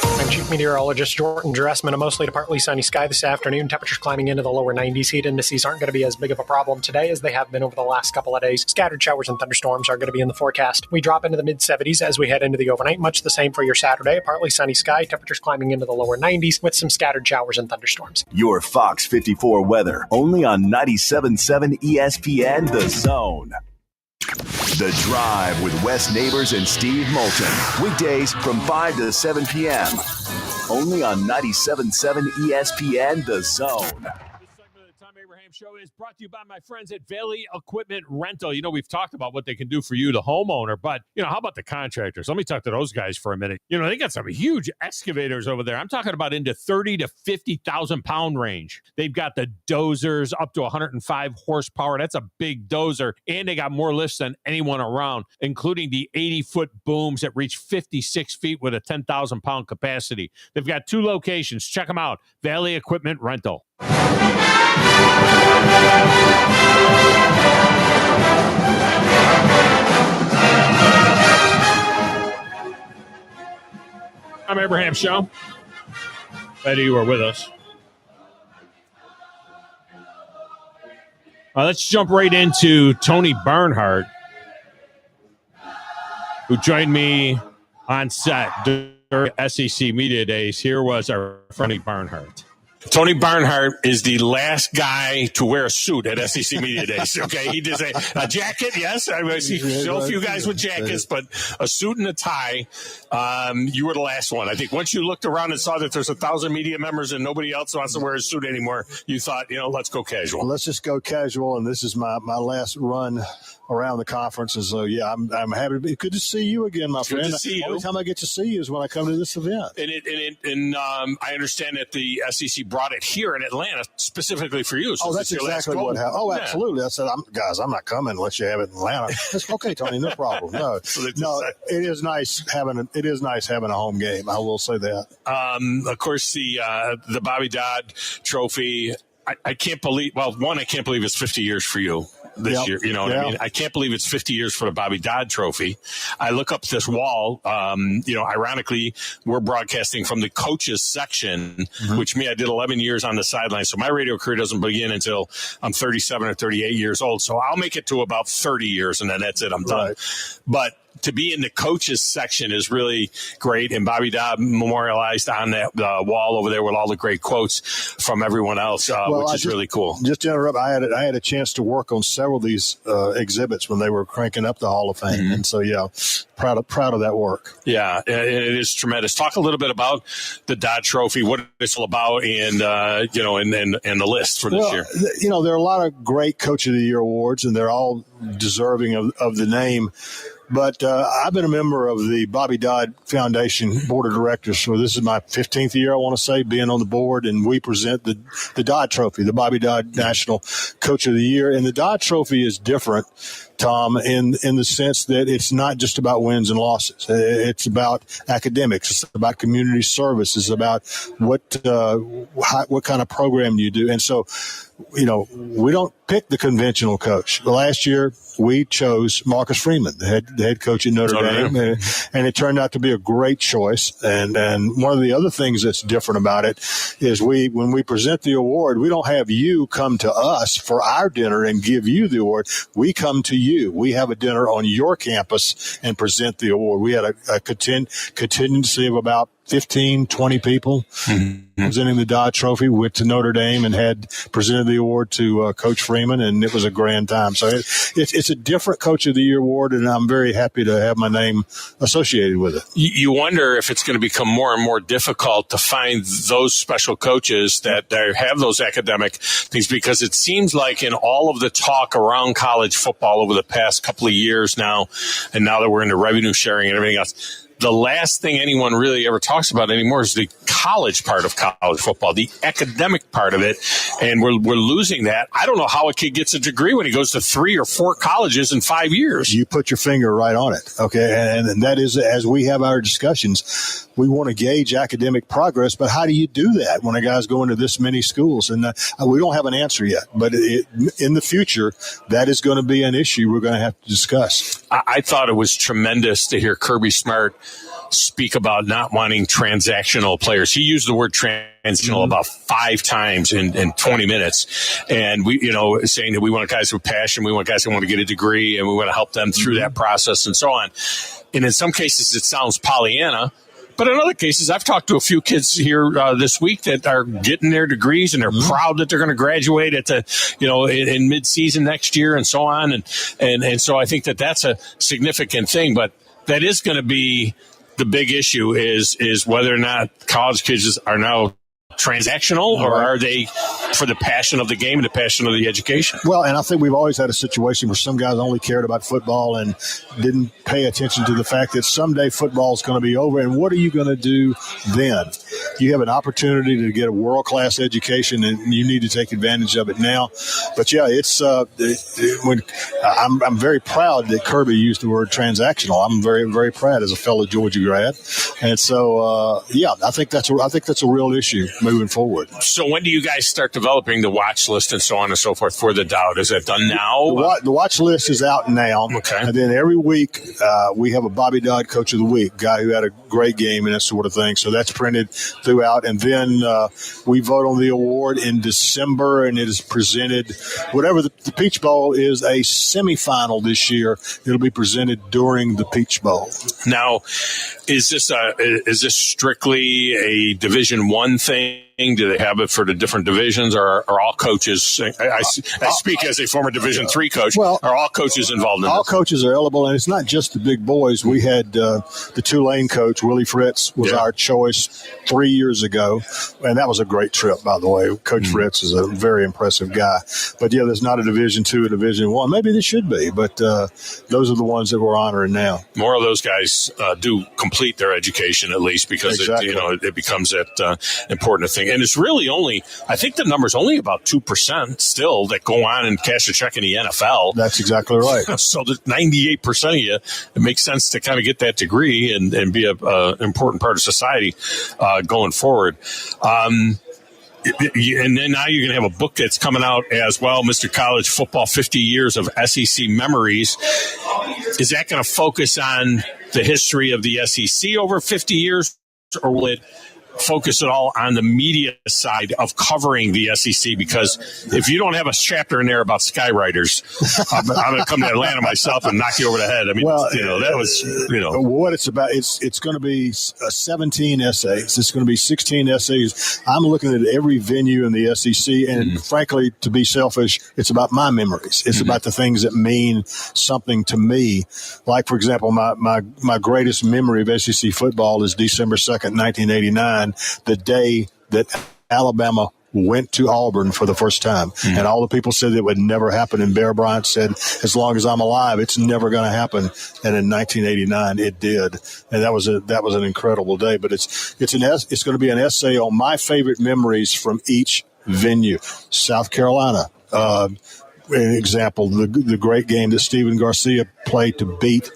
I'm Chief Meteorologist Jordan Dressman. A mostly to partly sunny sky this afternoon. Temperatures climbing into the lower 90s. Heat indices aren't going to be as big of a problem today as they have been over the last couple of days. Scattered showers and thunderstorms are going to be in the forecast. We drop into the mid-70s as we head into the overnight. Much the same for your Saturday. A partly sunny sky. Temperatures climbing into the lower 90s with some scattered showers and thunderstorms. Your Fox 54 weather, only on 97.7 ESPN The Zone. The Drive with Wes Neighbors and Steve Moulton. Weekdays from 5 to 7 p.m. Only on 97.7 ESPN The Zone. Show is brought to you by my friends at Valley Equipment Rental. You know, we've talked about what they can do for you, the homeowner, but, you know, how about the contractors? Let me talk to those guys for a minute. You know, they got some huge excavators over there. I'm talking about into 30 to 50,000 pound range. They've got the dozers up to 105 horsepower. That's a big dozer. And they got more lifts than anyone around, including the 80-foot booms that reach 56 feet with a 10,000 pound capacity. They've got 2 locations. Check them out. Valley Equipment Rental. I'm Abraham Show. Glad you are with us. Let's jump right into Tony Barnhart. who joined me on set during SEC Media Days. Here was our friend Barnhart. Tony Barnhart is the last guy to wear a suit at SEC Media Days. Okay, he did a jacket, yes. I see a few guys with jackets, but a suit and a tie. You were the last one. I think once you looked around and saw that there's 1,000 media members and nobody else wants to wear a suit anymore, you thought, let's go casual. Well, let's just go casual, and this is my last run around the conference. And so, yeah, I'm happy to be. Good to see you again, my friend. Good to see you. The only time I get to see you is when I come to this event. And I understand that the SEC brought it here in Atlanta specifically for you. So that's exactly what happened. Oh, absolutely. I said, I'm not coming unless you have it in Atlanta. That's okay, Tony. No problem. No, it is nice having a home game. I will say that. Of course, the Bobby Dodd Trophy. I can't believe. Well, one, I can't believe it's 50 years for you this year. You know what I mean? I can't believe it's 50 years for the Bobby Dodd Trophy. I look up this wall. Ironically, we're broadcasting from the coaches section, which I did 11 years on the sideline. So my radio career doesn't begin until I'm 37 or 38 years old. So I'll make it to about 30 years, and then that's it. I'm done. But to be in the coaches section is really great. And Bobby Dodd memorialized on that wall over there with all the great quotes from everyone else, which is really cool. Just to interrupt, I had a chance to work on several of these exhibits when they were cranking up the Hall of Fame. And so, yeah, proud of that work. Yeah, it is tremendous. Talk a little bit about the Dodd Trophy, what it's all about, and the list for this year. There are a lot of great Coach of the Year awards, and they're all deserving of the name. But I've been a member of the Bobby Dodd Foundation Board of Directors. So this is my 15th year, I want to say, being on the board. And we present the Dodd Trophy, the Bobby Dodd National Coach of the Year. And the Dodd Trophy is different, Tom, in the sense that it's not just about wins and losses. It's about academics. It's about community service. It's about what kind of program you do. And so, we don't pick the conventional coach. Last year, we chose Marcus Freeman, the head coach at Notre Dame, and it turned out to be a great choice. And one of the other things that's different about it is when we present the award, we don't have you come to us for our dinner and give you the award. We come to you. We have a dinner on your campus and present the award. We had a contingency of about 15, 20 people presenting the Dodd Trophy. Went to Notre Dame and had presented the award to Coach Freeman, and it was a grand time. So it's a different Coach of the Year award, and I'm very happy to have my name associated with it. You wonder if it's going to become more and more difficult to find those special coaches that have those academic things, because it seems like in all of the talk around college football over the past couple of years now, and now that we're into revenue sharing and everything else, the last thing anyone really ever talks about anymore is the college part of college football, the academic part of it, and we're losing that. I don't know how a kid gets a degree when he goes to 3 or 4 colleges in 5 years. You put your finger right on it, okay? And that is, as we have our discussions, we want to gauge academic progress, but how do you do that when a guy's going to this many schools? And we don't have an answer yet, but in the future, that is going to be an issue we're going to have to discuss. I thought it was tremendous to hear Kirby Smart speak about not wanting transactional players. He used the word transactional about 5 times in 20 minutes. And we, saying that we want guys with passion, we want guys who want to get a degree, and we want to help them through that process and so on. And in some cases, it sounds Pollyanna. But in other cases, I've talked to a few kids here this week that are getting their degrees, and they're proud that they're going to graduate at in mid-season next year and so on. And so I think that's a significant thing. But that is going to be the big issue is whether or not college kids are now transactional, or are they for the passion of the game and the passion of the education? Well, and I think we've always had a situation where some guys only cared about football and didn't pay attention to the fact that someday football is going to be over. And what are you going to do then? You have an opportunity to get a world-class education, and you need to take advantage of it now. But yeah, I'm very proud that Kirby used the word transactional. I'm very, very proud as a fellow Georgia grad. And so, I think that's a real issue moving forward. So when do you guys start developing the watch list and so on and so forth for the Dodd? Is that done now? The watch list is out now. Okay. And then every week we have a Bobby Dodd Coach of the Week, guy who had a great game and that sort of thing. So that's printed throughout. And then we vote on the award in December, and it is presented. Whatever the Peach Bowl is a semifinal this year. It'll be presented during the Peach Bowl. Now, is this strictly a Division I thing? Do they have it for the different divisions, or are all coaches? I speak as a former Division III coach. Well, are all coaches involved in all this? Coaches are eligible, and it's not just the big boys. We had the Tulane coach, Willie Fritz, was our choice 3 years ago, and that was a great trip, by the way. Coach Fritz is a very impressive guy. But, yeah, there's not a Division II or Division I. Maybe there should be, but those are the ones that we're honoring now. More of those guys do complete their education, at least, because it becomes that important thing. And it's really only, I think the number's only about 2% still that go on and cash a check in the NFL. That's exactly right. So that 98% of you, it makes sense to kind of get that degree and be an important part of society going forward. And then now you're going to have a book that's coming out as well, Mr. College Football, 50 Years of SEC Memories. Is that going to focus on the history of the SEC over 50 years, or will it focus it all on the media side of covering the SEC? Because if you don't have a chapter in there about skywriters, I'm going to come to Atlanta myself and knock you over the head. I mean, that was, what it's about. It's going to be 17 essays. It's going to be 16 essays. I'm looking at every venue in the SEC, and frankly, to be selfish, it's about my memories. It's about the things that mean something to me. Like, for example, my greatest memory of SEC football is December 2nd, 1989. The day that Alabama went to Auburn for the first time. And all the people said it would never happen. And Bear Bryant said, as long as I'm alive, it's never going to happen. And in 1989, it did. And that was an incredible day. But it's going to be an essay on my favorite memories from each venue. South Carolina, an example, the great game that Steven Garcia played to beat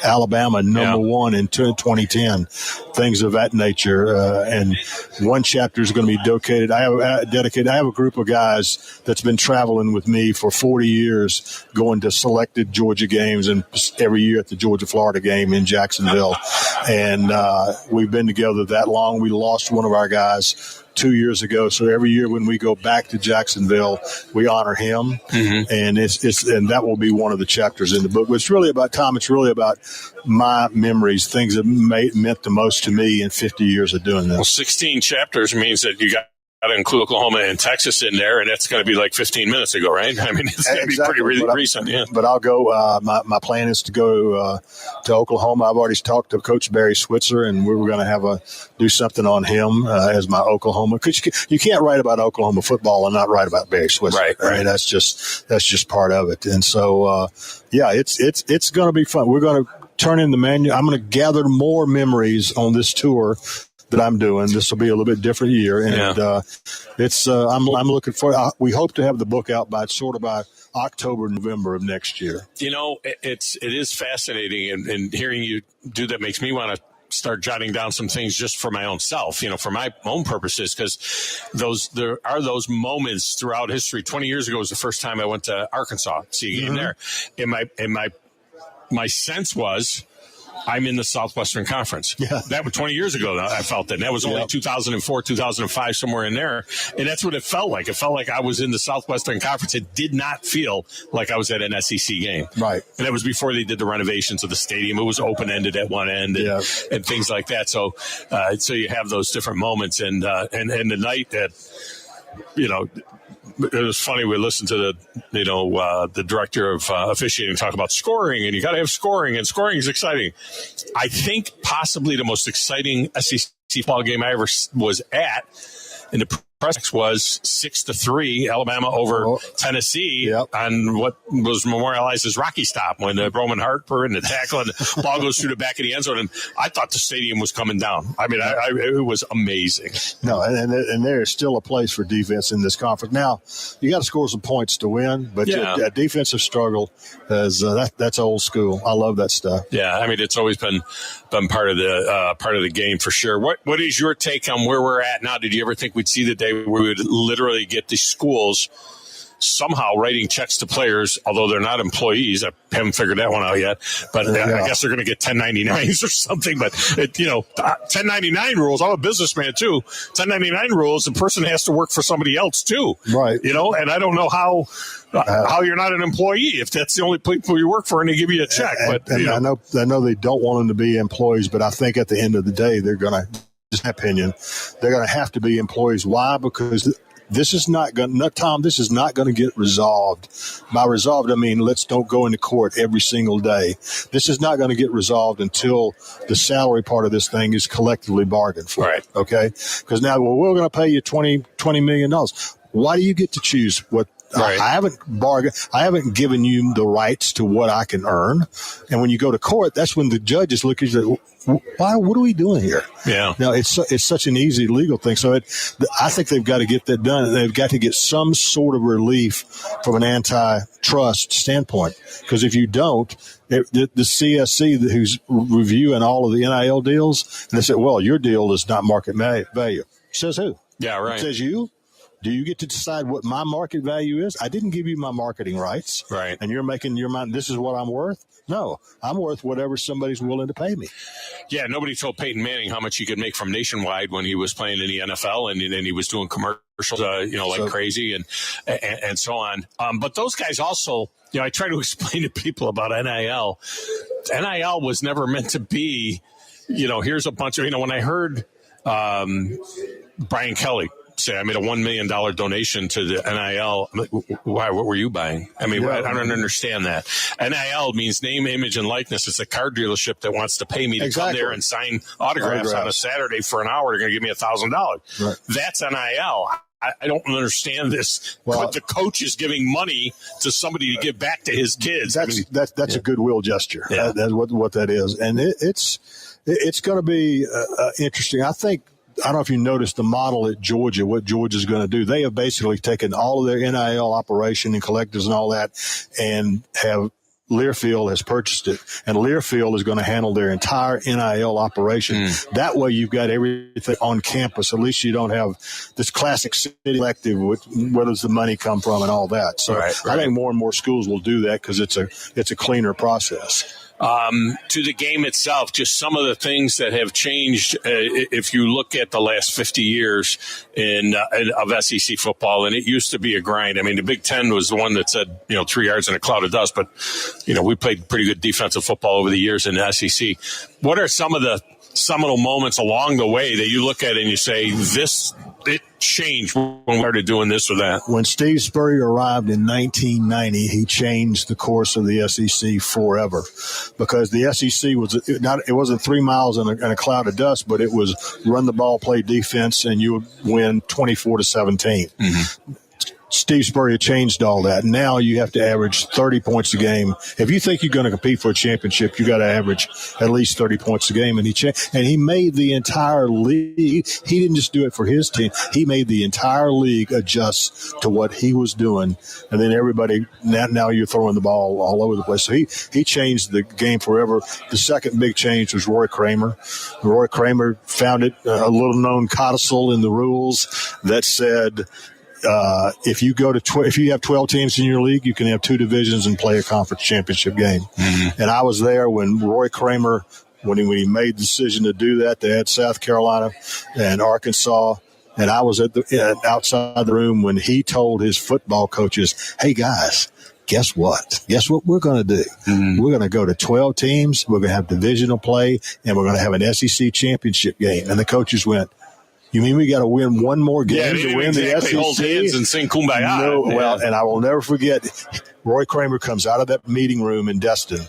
Alabama number one in 2010, things of that nature. And one chapter is going to be dedicated. I have a group of guys that's been traveling with me for 40 years, going to selected Georgia games, and every year at the Georgia-Florida game in Jacksonville. And we've been together that long. We lost one of our guys 2 years ago. So every year when we go back to Jacksonville, we honor him. And and that will be one of the chapters in the book. But it's really about Tom. It's really about my memories, things that meant the most to me in 50 years of doing this. Well, 16 chapters means that you got to include Oklahoma and Texas in there, and that's going to be like 15 minutes ago, right? I mean, it's going to be pretty recent, yeah. But I'll go. My plan is to go to Oklahoma. I've already talked to Coach Barry Switzer, and we were going to do something on him as my Oklahoma. Because you can't write about Oklahoma football and not write about Barry Switzer. Right. I mean, that's just part of it. And so, it's going to be fun. We're going to turn in the manual. I'm going to gather more memories on this tour that I'm doing. This will be a little bit different year, and I'm looking for. We hope to have the book out by October, November of next year. It is fascinating, and hearing you do that makes me want to start jotting down some things just for my own self, for my own purposes, because there are those moments throughout history. 20 years ago was the first time I went to Arkansas, see a game there, and my sense was, I'm in the Southwestern Conference. Yeah. That was 20 years ago. I felt that. And that was only 2004, 2005, somewhere in there. And that's what it felt like. It felt like I was in the Southwestern Conference. It did not feel like I was at an SEC game. Right. And that was before they did the renovations of the stadium. It was open-ended at one end and things like that. So you have those different moments. And the night that, it was funny. We listened to the director of officiating talk about scoring, and you got to have scoring, and scoring is exciting. I think possibly the most exciting SEC football game I ever was at in the press was 6-3 Alabama over Tennessee on what was memorialized as Rocky Stop, when Roman Harper and the tackle and the ball goes through the back of the end zone, and I thought the stadium was coming down. I mean, it was amazing. No, and there is still a place for defense in this conference. Now, you got to score some points to win, but a defensive struggle that's old school. I love that stuff. Yeah, I mean, it's always been part of the game for sure. What is your take on where we're at now? Did you ever think we'd see the day where we would literally get the schools somehow writing checks to players, although they're not employees. I haven't figured that one out yet, but I guess they're going to get 1099s or something. But 1099 rules. I'm a businessman too. 1099 rules. The person has to work for somebody else too, right? And I don't know how you're not an employee if that's the only people you work for and they give you a check. But I know they don't want them to be employees, but I think at the end of the day, they're going to, just my opinion, they're going to have to be employees. Why? Because this is not going to, Tom, this is not going to get resolved. By resolved, I mean, let's don't go into court every single day. This is not going to get resolved until the salary part of this thing is collectively bargained for. Right. Okay. Because now, we're going to pay you $20 million. Why do you get to choose what? Right. I haven't given you the rights to what I can earn. And when you go to court, that's when the judges look at you. What are we doing here? Yeah. Now, it's such an easy legal thing. So I think they've got to get that done. They've got to get some sort of relief from an antitrust standpoint. Because if you don't, the CSC, who's reviewing all of the NIL deals, and they said, well, your deal is not market value. Says who? Yeah, right. Says you. Do you get to decide what my market value is? I didn't give you my marketing rights. Right. And you're making your mind, this is what I'm worth? No, I'm worth whatever somebody's willing to pay me. Yeah, nobody told Peyton Manning how much he could make from Nationwide when he was playing in the NFL and he was doing commercials, like crazy and so on. But those guys also, I try to explain to people about NIL. NIL was never meant to be, here's a bunch of, when I heard Brian Kelly say I made a $1 million donation to the NIL. I'm like, why? What were you buying? I mean, I don't understand that. NIL means name, image, and likeness. It's a car dealership that wants to pay me to come there and sign autographs on a Saturday for an hour. They're going to give me $1,000. Right. That's NIL. I don't understand this. But the coach is giving money to somebody to give back to his kids. That's a goodwill gesture. Yeah. That's what that is, and it's going to be interesting. I don't know if you noticed the model at Georgia, what Georgia's going to do. They have basically taken all of their NIL operation and collectors and all that and have Learfield has purchased it. And Learfield is going to handle their entire NIL operation. That way you've got everything on campus. At least you don't have this classic city collective, where does the money come from and all that. So I think more and more schools will do that because it's a cleaner process. To the game itself, just some of the things that have changed if you look at the last 50 years of SEC football, and it used to be a grind. I mean, the Big Ten was the one that said, 3 yards in a cloud of dust, but, we played pretty good defensive football over the years in the SEC. What are some of the seminal moments along the way that you look at and you say, it changed when we started doing this or that? When Steve Spurrier arrived in 1990, he changed the course of the SEC forever, because the SEC it wasn't 3 miles in a cloud of dust, but it was run the ball, play defense, and you would win 24-17. Mm-hmm. Steve Spurrier changed all that. Now you have to average 30 points a game. If you think you're going to compete for a championship, you got to average at least 30 points a game. And he made the entire league. He didn't just do it for his team. He made the entire league adjust to what he was doing. And then everybody, now you're throwing the ball all over the place. So he changed the game forever. The second big change was Roy Kramer. Roy Kramer founded a little known codicil in the rules that said, if you have 12 teams in your league, you can have 2 divisions and play a conference championship game. Mm-hmm. And I was there when Roy Kramer, when he made the decision to do that. They had South Carolina and Arkansas, and I was outside the room when he told his football coaches, "Hey guys, guess what? Guess what we're going to do? Mm-hmm. We're going to go to 12 teams. We're going to have divisional play, and we're going to have an SEC championship game." And the coaches went, "You mean we got to win one more game to win the SEC?" Hold hands and sing Kumbaya. No, well, and I will never forget, Roy Kramer comes out of that meeting room in Destin,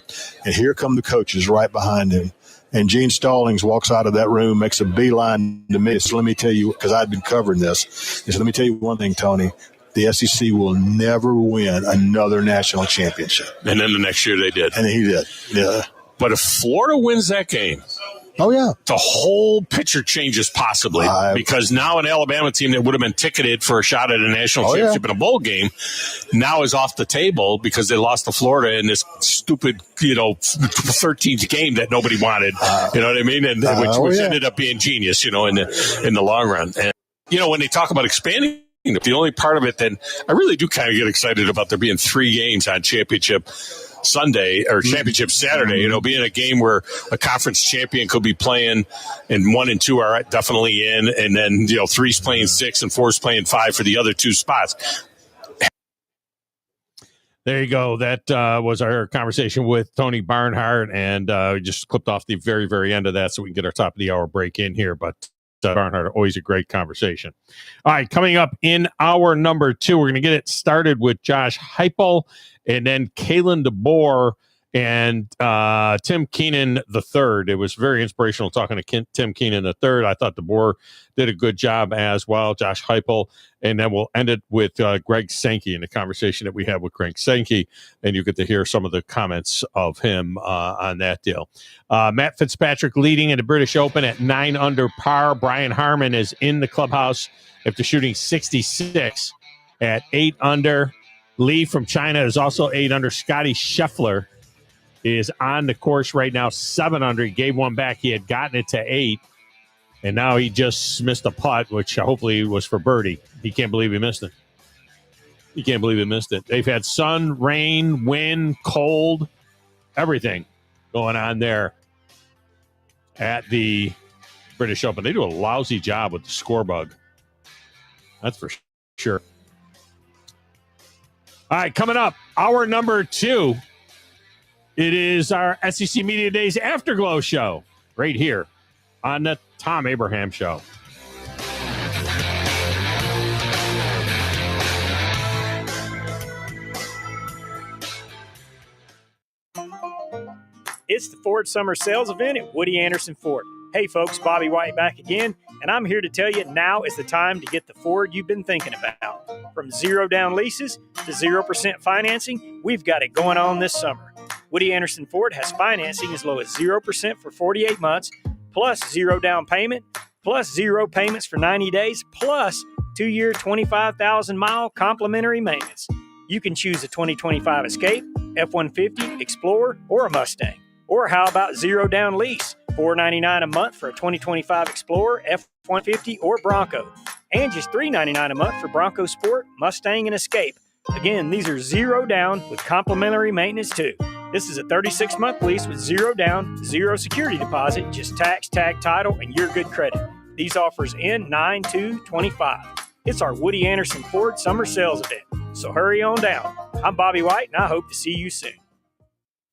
and here come the coaches right behind him. And Gene Stallings walks out of that room, makes a beeline to me. So let me tell you, because I'd been covering this. He said, "Let me tell you one thing, Tony. The SEC will never win another national championship." And then the next year they did. And he did, yeah. But if Florida wins that game, oh, yeah, the whole picture changes possibly, because now an Alabama team that would have been ticketed for a shot at a national championship in a bowl game now is off the table because they lost to Florida in this stupid, 13th game that nobody wanted. You know what I mean? And which ended up being genius, in the long run. And, when they talk about expanding The only part of it that I really do kind of get excited about there being 3 games on championship Sunday or championship Saturday, being a game where a conference champion could be playing and 1 and 2 are definitely in. And then, 3's playing 6 and 4's playing 5 for the other 2 spots. There you go. That was our conversation with Tony Barnhart, and we just clipped off the very, very end of that so we can get our top of the hour break in here. But Barnhart, always a great conversation. All right, coming up in hour number 2, we're going to get it started with Josh Heupel and then Kalen DeBoer and Tim Keenan III. It was very inspirational talking to Tim Keenan III. I thought DeBoer did a good job as well, Josh Heupel. And then we'll end it with Greg Sankey in the conversation that we had with Greg Sankey. And you get to hear some of the comments of him on that deal. Matt Fitzpatrick leading in the British Open at 9 under par. Brian Harman is in the clubhouse after shooting 66 at 8 under. Lee from China is also 8 under. Scotty Scheffler is on the course right now, 7 under. He gave one back. He had gotten it to 8. And now he just missed a putt, which hopefully was for birdie. He can't believe he missed it. He can't believe he missed it. They've had sun, rain, wind, cold, everything going on there at the British Open. They do a lousy job with the score bug. That's for sure. All right, coming up, hour number 2. It is our SEC Media Days Afterglow show right here on the Thom Abraham Show. It's the Ford Summer Sales Event at Woody Anderson Ford. Hey folks, Bobby White back again, and I'm here to tell you now is the time to get the Ford you've been thinking about. From 0 down leases to 0% financing, we've got it going on this summer. Woody Anderson Ford has financing as low as 0% for 48 months, plus 0 down payment, plus 0 payments for 90 days, plus 2-year, 25,000-mile complimentary maintenance. You can choose a 2025 Escape, F-150, Explorer, or a Mustang. Or how about 0 down lease, $499 a month for a 2025 Explorer, F-150, or Bronco, and just $399 a month for Bronco Sport, Mustang, and Escape. Again, these are 0 down with complimentary maintenance too. This is a 36-month lease with 0 down, 0 security deposit, just tax, tag, title, and your good credit. These offers end 9/2/25. It's our Woody Anderson Ford Summer Sales Event, so hurry on down. I'm Bobby White, and I hope to see you soon.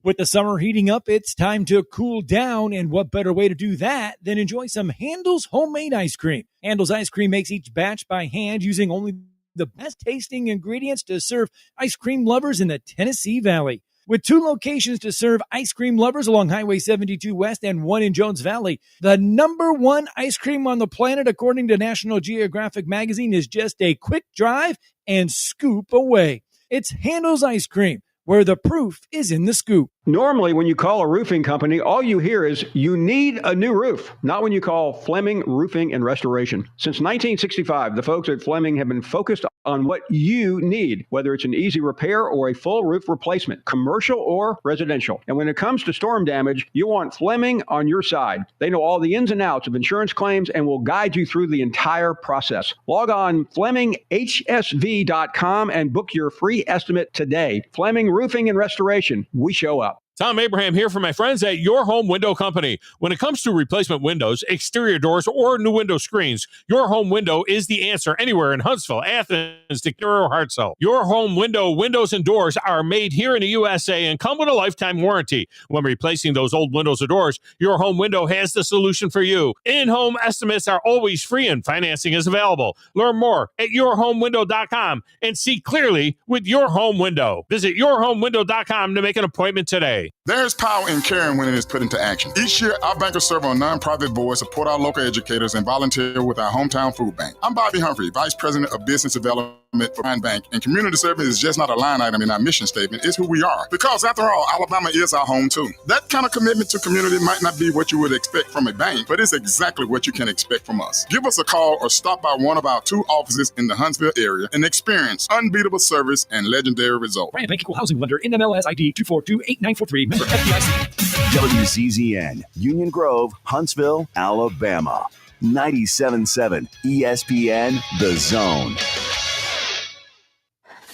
With the summer heating up, it's time to cool down, and what better way to do that than enjoy some Handel's homemade ice cream. Handel's ice cream makes each batch by hand using only the best tasting ingredients to serve ice cream lovers in the Tennessee Valley. With 2 locations to serve ice cream lovers along Highway 72 West and 1 in Jones Valley, the #1 ice cream on the planet, according to National Geographic magazine, is just a quick drive and scoop away. It's Handel's ice cream, where the proof is in the scoop. Normally, when you call a roofing company, all you hear is, you need a new roof. Not when you call Fleming Roofing and Restoration. Since 1965, the folks at Fleming have been focused on what you need, whether it's an easy repair or a full roof replacement, commercial or residential. And when it comes to storm damage, you want Fleming on your side. They know all the ins and outs of insurance claims and will guide you through the entire process. Log on FlemingHSV.com and book your free estimate today. Fleming Roofing and Restoration. We show up. Thom Abraham here for my friends at Your Home Window Company. When it comes to replacement windows, exterior doors, or new window screens, Your Home Window is the answer anywhere in Huntsville, Athens, Decatur, or Hartselle. Your Home Window windows and doors are made here in the USA and come with a lifetime warranty. When replacing those old windows or doors, Your Home Window has the solution for you. In-home estimates are always free and financing is available. Learn more at yourhomewindow.com and see clearly with Your Home Window. Visit yourhomewindow.com to make an appointment today. There's power in caring when it is put into action. Each year, our bankers serve on nonprofit boards, support our local educators, and volunteer with our hometown food bank. I'm Bobby Humphrey, Vice President of Business Development for Pine Bank, and community service is just not a line item in our mission statement. It's who we are. Because after all, Alabama is our home too. That kind of commitment to community might not be what you would expect from a bank, but it's exactly what you can expect from us. Give us a call or stop by one of our 2 offices in the Huntsville area and experience unbeatable service and legendary results. Bryant Bank Equal Housing Lender, NMLS ID 2428943, member FDIC. WCZN, Union Grove, Huntsville, Alabama. 97.7 ESPN, The Zone.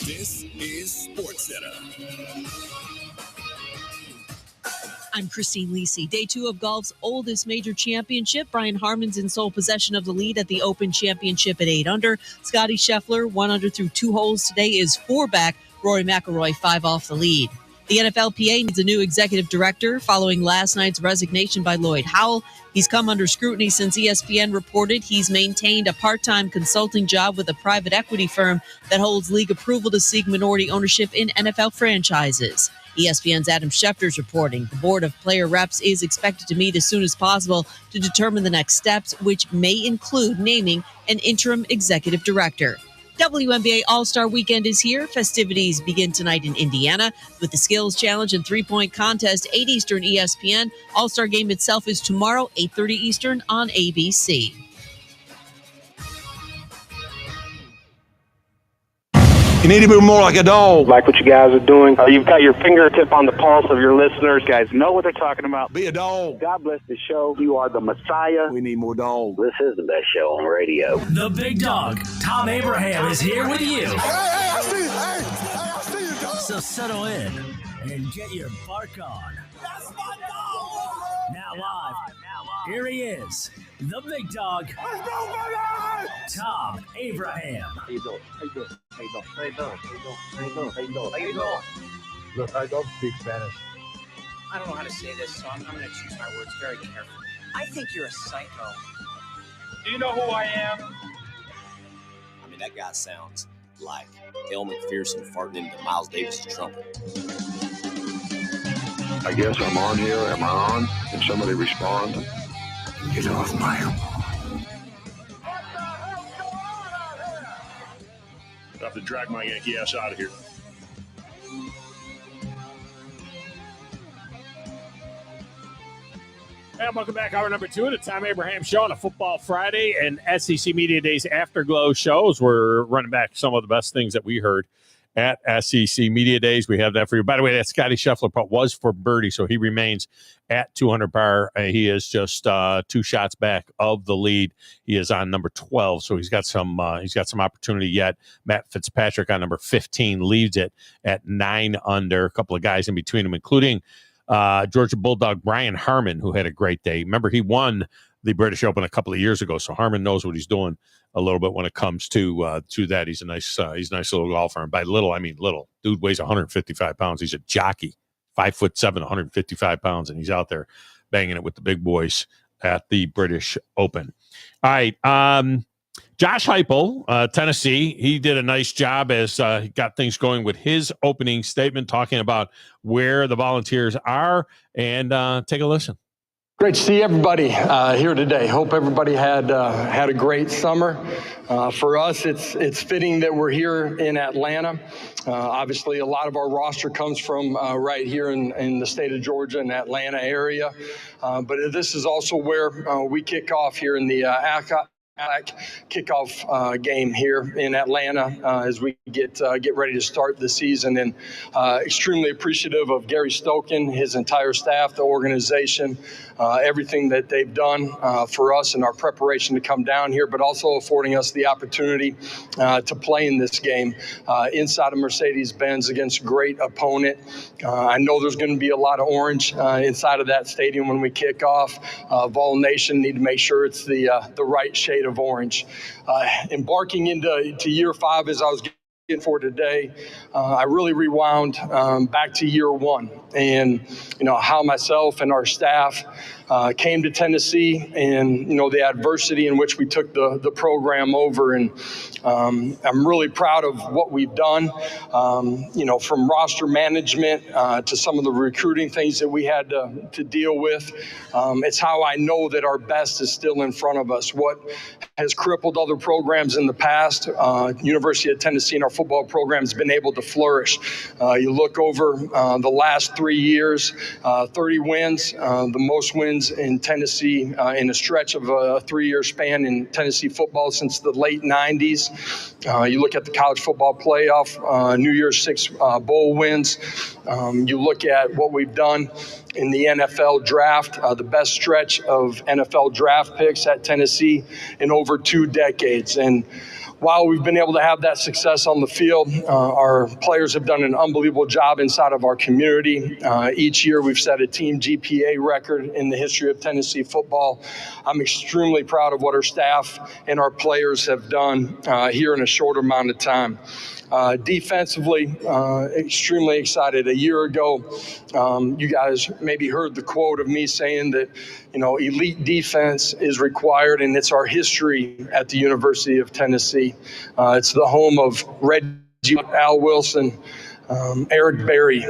This is SportsCenter. I'm Christine Lisi. Day 2 of golf's oldest major championship. Brian Harman's in sole possession of the lead at the Open Championship at 8 under. Scotty Scheffler, 1 under through 2 holes today, is 4 back. Rory McIlroy, 5 off the lead. The NFLPA needs a new executive director following last night's resignation by Lloyd Howell. He's come under scrutiny since ESPN reported he's maintained a part-time consulting job with a private equity firm that holds league approval to seek minority ownership in NFL franchises. ESPN's Adam Schefter's reporting the board of player reps is expected to meet as soon as possible to determine the next steps, which may include naming an interim executive director. WNBA All-Star Weekend is here. Festivities begin tonight in Indiana with the Skills Challenge and three-point contest, 8 Eastern ESPN. All-Star Game itself is tomorrow, 8:30 Eastern on ABC. You need to be more like a dog. Like what you guys are doing. You've got your fingertip on the pulse of your listeners. You guys know what they're talking about. Be a dog. God bless the show. You are the Messiah. We need more dogs. This is the best show on radio. The big dog, Thom Abraham, is here with you. Hey, I see you. I see you, dog. So settle in and get your bark on. That's my dog. Now live. Here he is, the big dog, Let's go, baby! Thom Abraham. How you doing? How you doing? How you doing? How you doing? How you doing? How you doing? How you doing? Look, I don't speak Spanish. I don't know how to say this, so I'm going to choose my words very carefully. I think you're a psycho. Do you know who I am? I mean, that guy sounds like El McPherson farting into Miles Davis' trumpet. I guess I'm on here. Am I on? Can somebody respond? Get off my lawn. I have to drag my Yankee ass out of here. And welcome back. Hour number 2 of the Thom Abraham Show on a Football Friday and SEC Media Days Afterglow shows. We're running back some of the best things that we heard at SEC Media Days. We have that for you. By the way, that Scotty Scheffler putt was for birdie, so he remains at 200 par. He is just 2 shots back of the lead. He is on number 12, so he's got some opportunity yet. Matt Fitzpatrick on number 15 leads it at 9 under. A couple of guys in between them, including Georgia Bulldog Brian Harman, who had a great day. Remember, he won the British Open a couple of years ago, so Harman knows what he's doing a little bit when it comes to that. He's a nice little golfer, and by little I mean little. Dude weighs 155 pounds. He's a jockey, 5'7", 155 pounds, and he's out there banging it with the big boys at the British Open. All right, Josh Heupel, Tennessee, he did a nice job as he got things going with his opening statement, talking about where the Volunteers are, and take a listen. Great to see everybody here today. Hope everybody had a great summer. For us, it's fitting that we're here in Atlanta. Obviously, a lot of our roster comes from right here in the state of Georgia and Atlanta area. But this is also where we kick off here in the kickoff game here in Atlanta as we get ready to start the season, and extremely appreciative of Gary Stokin, his entire staff, the organization, everything that they've done for us in our preparation to come down here, but also affording us the opportunity to play in this game inside of Mercedes-Benz against a great opponent. I know there's going to be a lot of orange inside of that stadium when we kick off. Vol Nation need to make sure it's the right shade of orange. Embarking into year 5 as I was getting for today, I really rewound back to year 1 and how myself and our staff came to Tennessee and the adversity in which we took the program over, and I'm really proud of what we've done, from roster management to some of the recruiting things that we had to deal with. It's how I know that our best is still in front of us. What has crippled other programs in the past, University of Tennessee and our football program has been able to flourish. You look over the last 3 years, 30 wins, the most wins in Tennessee in a stretch of a 3-year span in Tennessee football since the late 90s. You look at the college football playoff, New Year's 6 bowl wins. You look at what we've done in the NFL draft, the best stretch of NFL draft picks at Tennessee in over 2 decades. And while we've been able to have that success on the field, our players have done an unbelievable job inside of our community. Each year we've set a team GPA record in the history of Tennessee football. I'm extremely proud of what our staff and our players have done here in a short amount of time. Defensively, extremely excited. A year ago, you guys maybe heard the quote of me saying that, elite defense is required, and it's our history at the University of Tennessee. It's the home of Reggie, Al Wilson, Eric Berry.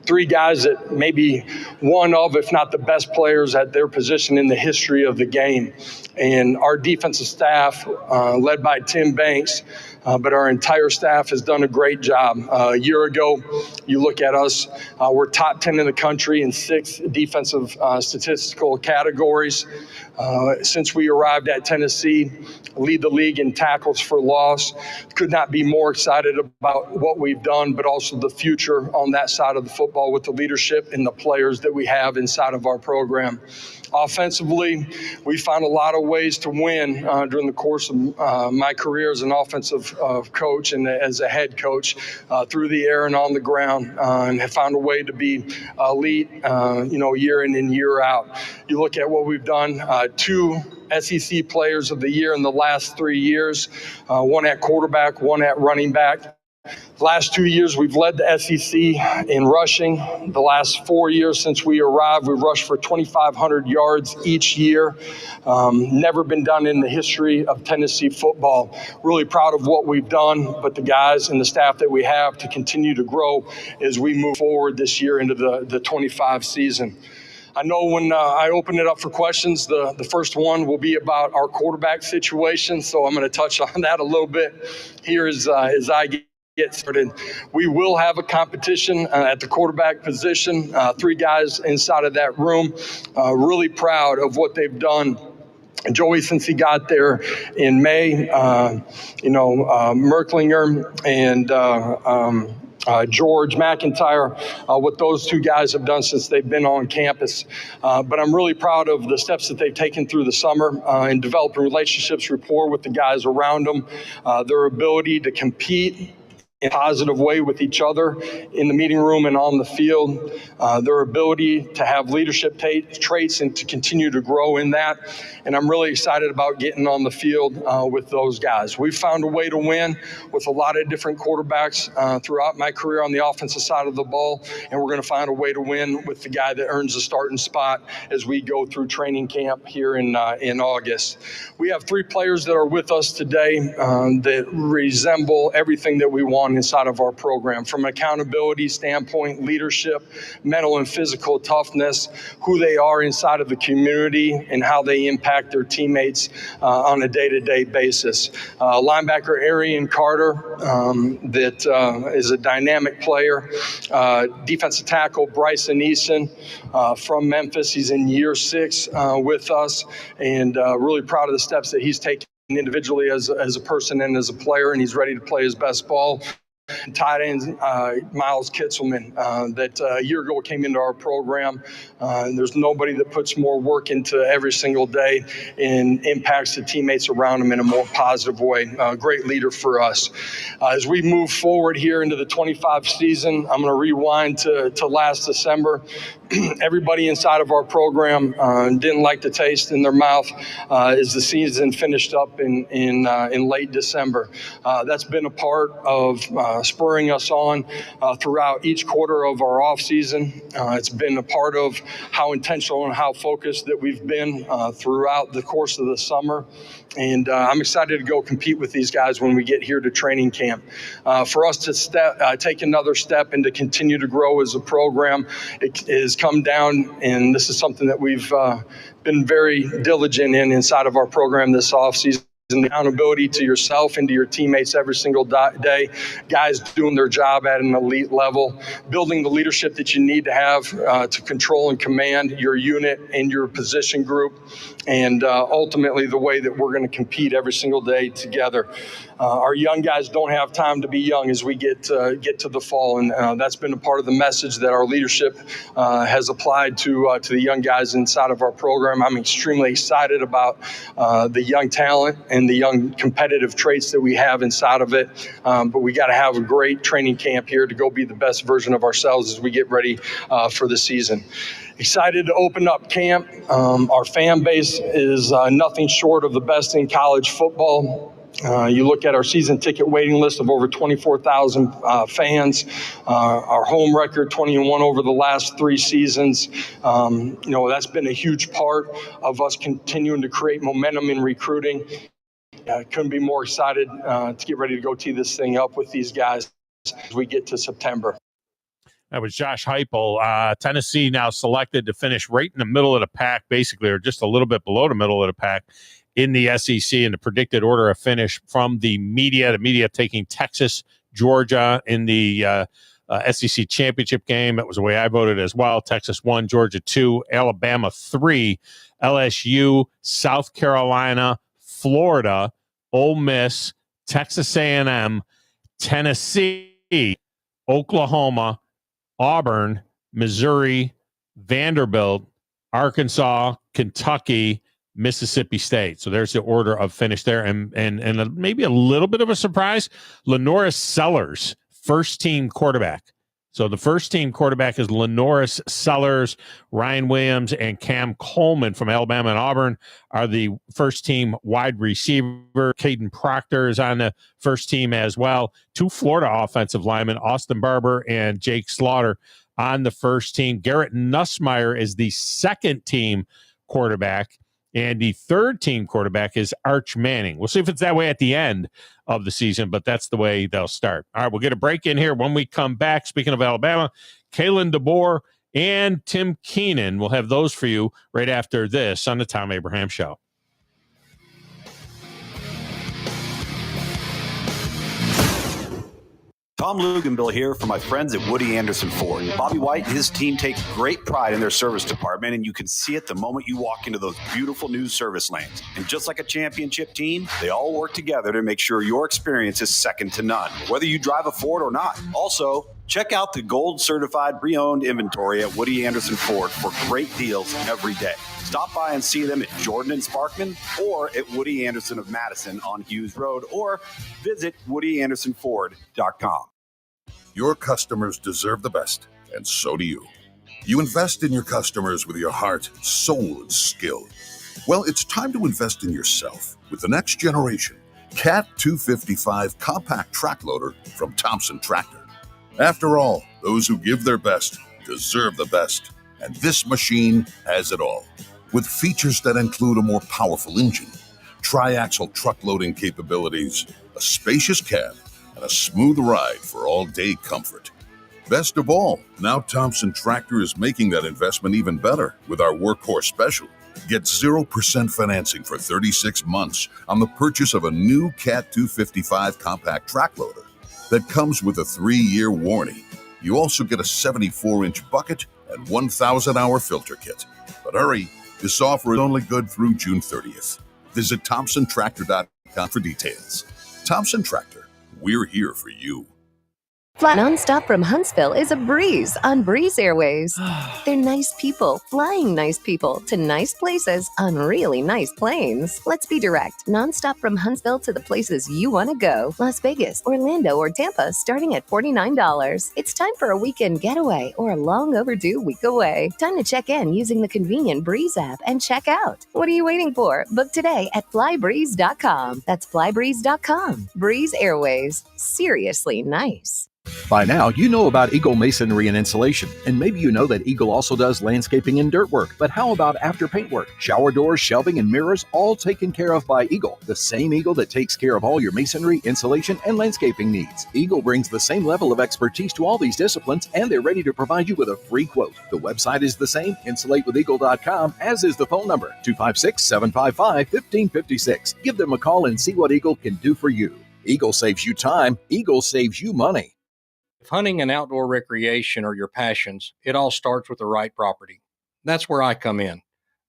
3 guys that may be one of, if not the best players at their position in the history of the game. And our defensive staff, led by Tim Banks, but our entire staff has done a great job. A year ago, you look at us, we're top 10 in the country in 6 defensive statistical categories. Since we arrived at Tennessee, lead the league in tackles for loss. Could not be more excited about what we've done, but also the future on that side of the football with the leadership and the players that we have inside of our program. Offensively, we found a lot of ways to win during the course of my career as an offensive coach and as a head coach through the air and on the ground, and have found a way to be elite, year in and year out. You look at what we've done, 2 SEC Players of the Year in the last 3 years, one at quarterback, one at running back. Last 2 years, we've led the SEC in rushing. The last 4 years since we arrived, we've rushed for 2,500 yards each year. Never been done in the history of Tennessee football. Really proud of what we've done, but the guys and the staff that we have to continue to grow as we move forward this year into the 25 season. I know when I open it up for questions, the first one will be about our quarterback situation, so I'm going to touch on that a little bit here as I get started. We will have a competition at the quarterback position. 3 guys inside of that room. Really proud of what they've done. Joey, since he got there in May, Merklinger and George McIntyre, what those 2 guys have done since they've been on campus. But I'm really proud of the steps that they've taken through the summer in developing relationships, rapport with the guys around them, their ability to compete in a positive way with each other in the meeting room and on the field, their ability to have leadership traits and to continue to grow in that. And I'm really excited about getting on the field with those guys. We've found a way to win with a lot of different quarterbacks throughout my career on the offensive side of the ball, and we're going to find a way to win with the guy that earns the starting spot as we go through training camp here in August. We have 3 players that are with us today that resemble everything that we want inside of our program, from an accountability standpoint, leadership, mental and physical toughness, who they are inside of the community, and how they impact their teammates on a day-to-day basis. Linebacker Arian Carter, that is a dynamic player. Defensive tackle Bryson Eason from Memphis. He's in year 6 with us, and really proud of the steps that he's taken individually as a person and as a player, and he's ready to play his best ball. Tight end Miles Kitzelman that a year ago came into our program. And there's nobody that puts more work into every single day and impacts the teammates around him in a more positive way. Great leader for us. As we move forward here into the 25 season, I'm going to rewind to last December. Everybody inside of our program didn't like the taste in their mouth as the season finished up in late December. That's been a part of spurring us on throughout each quarter of our off season. It's been a part of how intentional and how focused that we've been throughout the course of the summer. And I'm excited to go compete with these guys when we get here to training camp. For us to take another step and to continue to grow as a program, it has come down, and this is something that we've been very diligent inside of our program this offseason. And accountability to yourself and to your teammates every single day, guys doing their job at an elite level, building the leadership that you need to have to control and command your unit and your position group, and ultimately the way that we're going to compete every single day together. our young guys don't have time to be young as we get to the fall, and that's been a part of the message that our leadership has applied to the young guys inside of our program. I'm extremely excited about the young talent and the young competitive traits that we have inside of it, but we got to have a great training camp here to go be the best version of ourselves as we get ready for the season. Excited to open up camp. Our fan base is nothing short of the best in college football. You look at our season ticket waiting list of over 24,000 fans, our home record 20-1 over the last 3 seasons. That's been a huge part of us continuing to create momentum in recruiting. Couldn't be more excited to get ready to go tee this thing up with these guys as we get to September. That was Josh Heupel. Tennessee now selected to finish right in the middle of the pack, basically, or just a little bit below the middle of the pack in the SEC in the predicted order of finish from the media. The media taking Texas, Georgia in the SEC championship game. That was the way I voted as well. Texas 1, Georgia 2, Alabama 3, LSU, South Carolina, Florida, Ole Miss, Texas A&M, Tennessee, Oklahoma, Auburn, Missouri, Vanderbilt, Arkansas, Kentucky, Mississippi State. So there's the order of finish there. And maybe a little bit of a surprise, Lenoris Sellers, first-team quarterback. So the first-team quarterback is Lenoris Sellers. Ryan Williams and Cam Coleman from Alabama and Auburn are the first-team wide receiver. Caden Proctor is on the first team as well. 2 Florida offensive linemen, Austin Barber and Jake Slaughter, on the first team. Garrett Nussmeier is the second-team quarterback. And the third-team quarterback is Arch Manning. We'll see if it's that way at the end of the season, but that's the way they'll start. All right, we'll get a break in here. When we come back, speaking of Alabama, Kalen DeBoer and Tim Keenan, we'll have those for you right after this on the Thom Abraham Show. Tom Luganville here for my friends at Woody Anderson Ford. Bobby White and his team take great pride in their service department, and you can see it the moment you walk into those beautiful new service lanes. And just like a championship team, they all work together to make sure your experience is second to none, whether you drive a Ford or not. Also, check out the gold certified pre-owned inventory at Woody Anderson Ford for great deals every day. Stop by and see them at Jordan and Sparkman or at Woody Anderson of Madison on Hughes Road, or visit WoodyAndersonFord.com. Your customers deserve the best, and so do you. You invest in your customers with your heart, soul, and skill. Well, it's time to invest in yourself with the next generation Cat 255 compact track loader from Thompson Tractor. After all, those who give their best deserve the best, and this machine has it all. With features that include a more powerful engine, tri-axle truck loading capabilities, a spacious cab, and a smooth ride for all-day comfort. Best of all, now Thompson Tractor is making that investment even better with our Workhorse Special. Get 0% financing for 36 months on the purchase of a new Cat 255 compact track loader that comes with a 3-year warranty. You also get a 74-inch bucket and 1,000-hour filter kit. But hurry, this offer is only good through June 30th. Visit ThompsonTractor.com for details. Thompson Tractor. We're here for you. Fly nonstop from Huntsville is a breeze on Breeze Airways. They're nice people flying nice people to nice places on really nice planes. Let's be direct. Nonstop from Huntsville to the places you want to go. Las Vegas, Orlando, or Tampa, starting at $49. It's time for a weekend getaway or a long overdue week away. Time to check in using the convenient Breeze app and check out. What are you waiting for? Book today at flybreeze.com. That's flybreeze.com. Breeze Airways. Seriously nice. By now, you know about Eagle Masonry and Insulation, and maybe you know that Eagle also does landscaping and dirt work. But how about after paint work? Shower doors, shelving, and mirrors, all taken care of by Eagle, the same Eagle that takes care of all your masonry, insulation, and landscaping needs. Eagle brings the same level of expertise to all these disciplines, and they're ready to provide you with a free quote. The website is the same, insulatewitheagle.com, as is the phone number, 256-755-1556. Give them a call and see what Eagle can do for you. Eagle saves you time. Eagle saves you money. If hunting and outdoor recreation are your passions, it all starts with the right property. That's where I come in.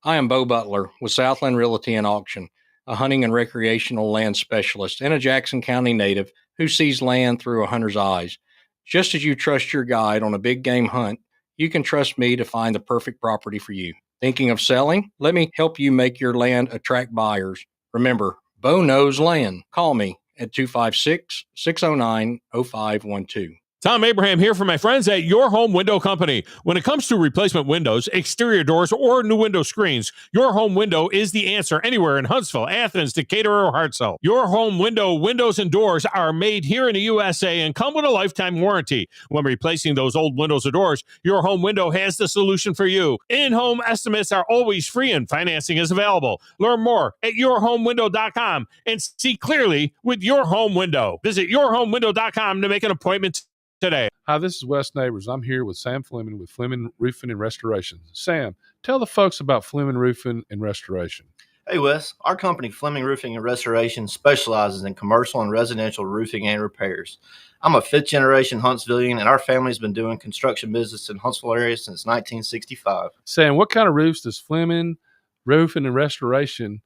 I am Bo Butler with Southland Realty and Auction. a hunting and recreational land specialist, and a Jackson County native who sees land through a hunter's eyes. Just as you trust your guide on a big game hunt, you can trust me to find the perfect property for you. Thinking of selling? Let me help you make your land attract buyers. Remember, Bo knows land. Call me at 256-609-0512. Tom Abraham here for my friends at Your Home Window Company. When it comes to replacement windows, exterior doors, or new window screens, Your Home Window is the answer anywhere in Huntsville, Athens, Decatur, or Hartselle. Your Home Window windows and doors are made here in the USA and come with a lifetime warranty. When replacing those old windows or doors, Your Home Window has the solution for you. In-home estimates are always free and financing is available. Learn more at yourhomewindow.com and see clearly with Your Home Window. Visit yourhomewindow.com to make an appointment today. Hi, this is Wes Neighbors. I'm here with Sam Fleming with Fleming Roofing and Restoration. Sam, tell the folks about Fleming Roofing and Restoration. Hey, Wes. Our company, Fleming Roofing and Restoration, specializes in commercial and residential roofing and repairs. I'm a fifth-generation Huntsvillian, and our family's been doing construction business in Huntsville area since 1965. Sam, what kind of roofs does Fleming Roofing and Restoration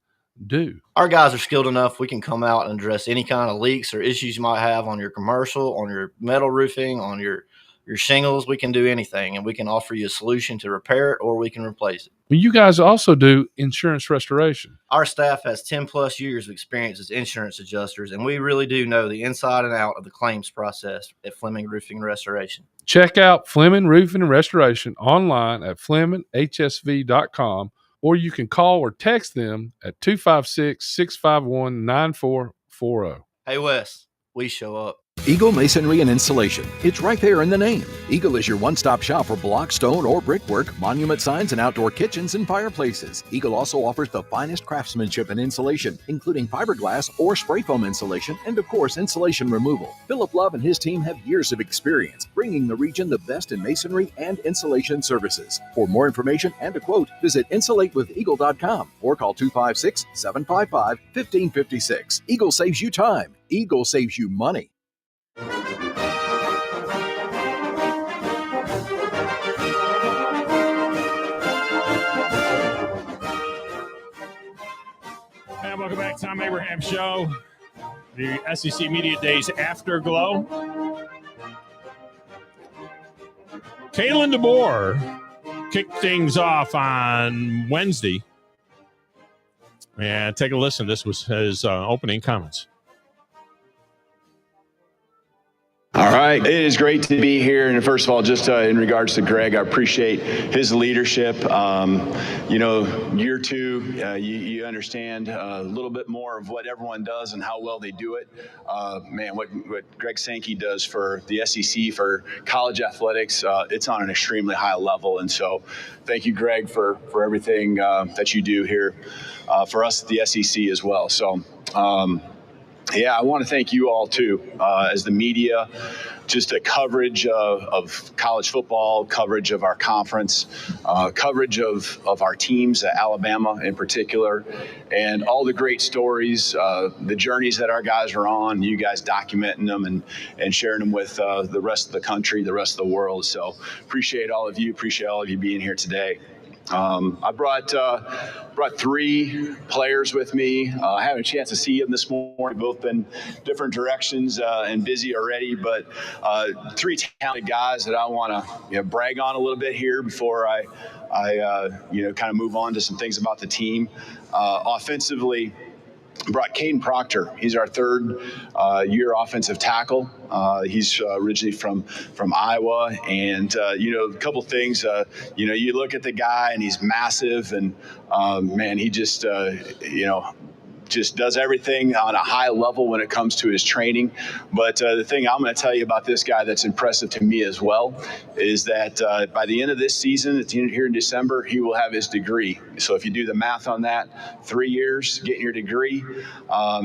do? Our guys are skilled enough. We can come out and address any kind of leaks or issues you might have on your commercial, on your metal roofing, on your shingles. We can do anything, and we can offer you a solution to repair it, or we can replace it. You guys also do insurance restoration. Our staff has 10 plus years of experience as insurance adjusters, and we really do know the inside and out of the claims process at Fleming Roofing and Restoration. Check out Fleming Roofing and Restoration online at FlemingHSV.com, or you can call or text them at 256-651-9440. Hey, Wes, we show up. Eagle Masonry and Insulation. It's right there in the name. Eagle is your one-stop shop for block, stone, or brickwork, monument signs, and outdoor kitchens and fireplaces. Eagle also offers the finest craftsmanship and insulation, including fiberglass or spray foam insulation, and of course, insulation removal. Philip Love and his team have years of experience, bringing the region the best in masonry and insulation services. For more information and a quote, visit insulatewitheagle.com or call 256-755-1556. Eagle saves you time. Eagle saves you money. And welcome back to Tom Abraham Show, the SEC Media Days Afterglow. Kalen DeBoer kicked things off on Wednesday. And take a listen. This was his opening comments. All right. It is great to be here. And first of all, just in regards to Greg, I appreciate his leadership. Year two, you understand a little bit more of what everyone does and how well they do it. What Greg Sankey does for the SEC, for college athletics, it's on an extremely high level. And so thank you, Greg, for everything that you do here for us at the SEC as well. So, I want to thank you all, too, as the media, just a coverage of college football, coverage of our conference, coverage of our teams, Alabama in particular, and all the great stories, the journeys that our guys are on, you guys documenting them and sharing them with the rest of the country, the rest of the world. So appreciate all of you being here today. I brought three players with me. I had a chance to see them this morning. Both been different directions and busy already, but three talented guys that I want to brag on a little bit here before I kind of move on to some things about the team. Offensively, brought Caden Proctor. He's our third year offensive tackle. He's originally from Iowa, and a couple things. You look at the guy and he's massive, and he just just does everything on a high level when it comes to his training. But the thing I'm going to tell you about this guy that's impressive to me as well is that by the end of this season, here in December, he will have his degree. So if you do the math on that, 3 years getting your degree,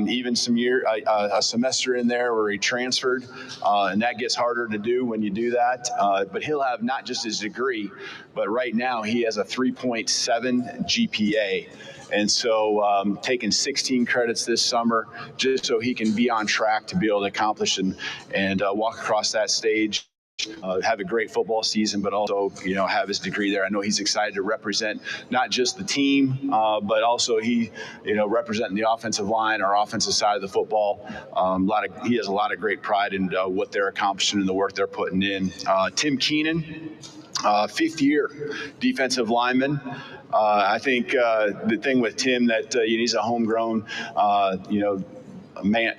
even a semester in there where he transferred, and that gets harder to do when you do that. But he'll have not just his degree, but right now he has a 3.7 GPA. And so taking 16 credits this summer just so he can be on track to be able to accomplish and walk across that stage have a great football season, but also, have his degree there. I know he's excited to represent not just the team, but also he, representing the offensive line, our offensive side of the football. He has a lot of great pride in what they're accomplishing and the work they're putting in. Tim Keenan, fifth year defensive lineman. I think the thing with Tim that he's a homegrown,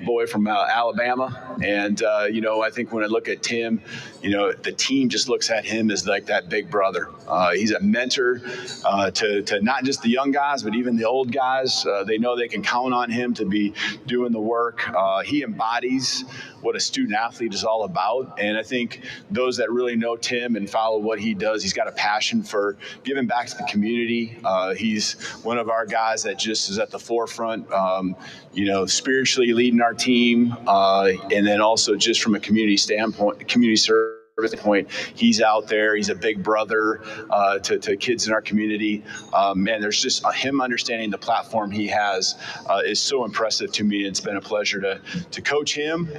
boy from Alabama. And, I think when I look at Tim, the team just looks at him as like that big brother. He's a mentor to not just the young guys, but even the old guys. They know they can count on him to be doing the work. He embodies what a student athlete is all about. And I think those that really know Tim and follow what he does, he's got a passion for giving back to the community. He's one of our guys that just is at the forefront, spiritually leading our team. And then also just from a community standpoint, community service point, he's out there. He's a big brother to kids in our community. Man, there's just him understanding the platform he has is so impressive to me. It's been a pleasure to coach him.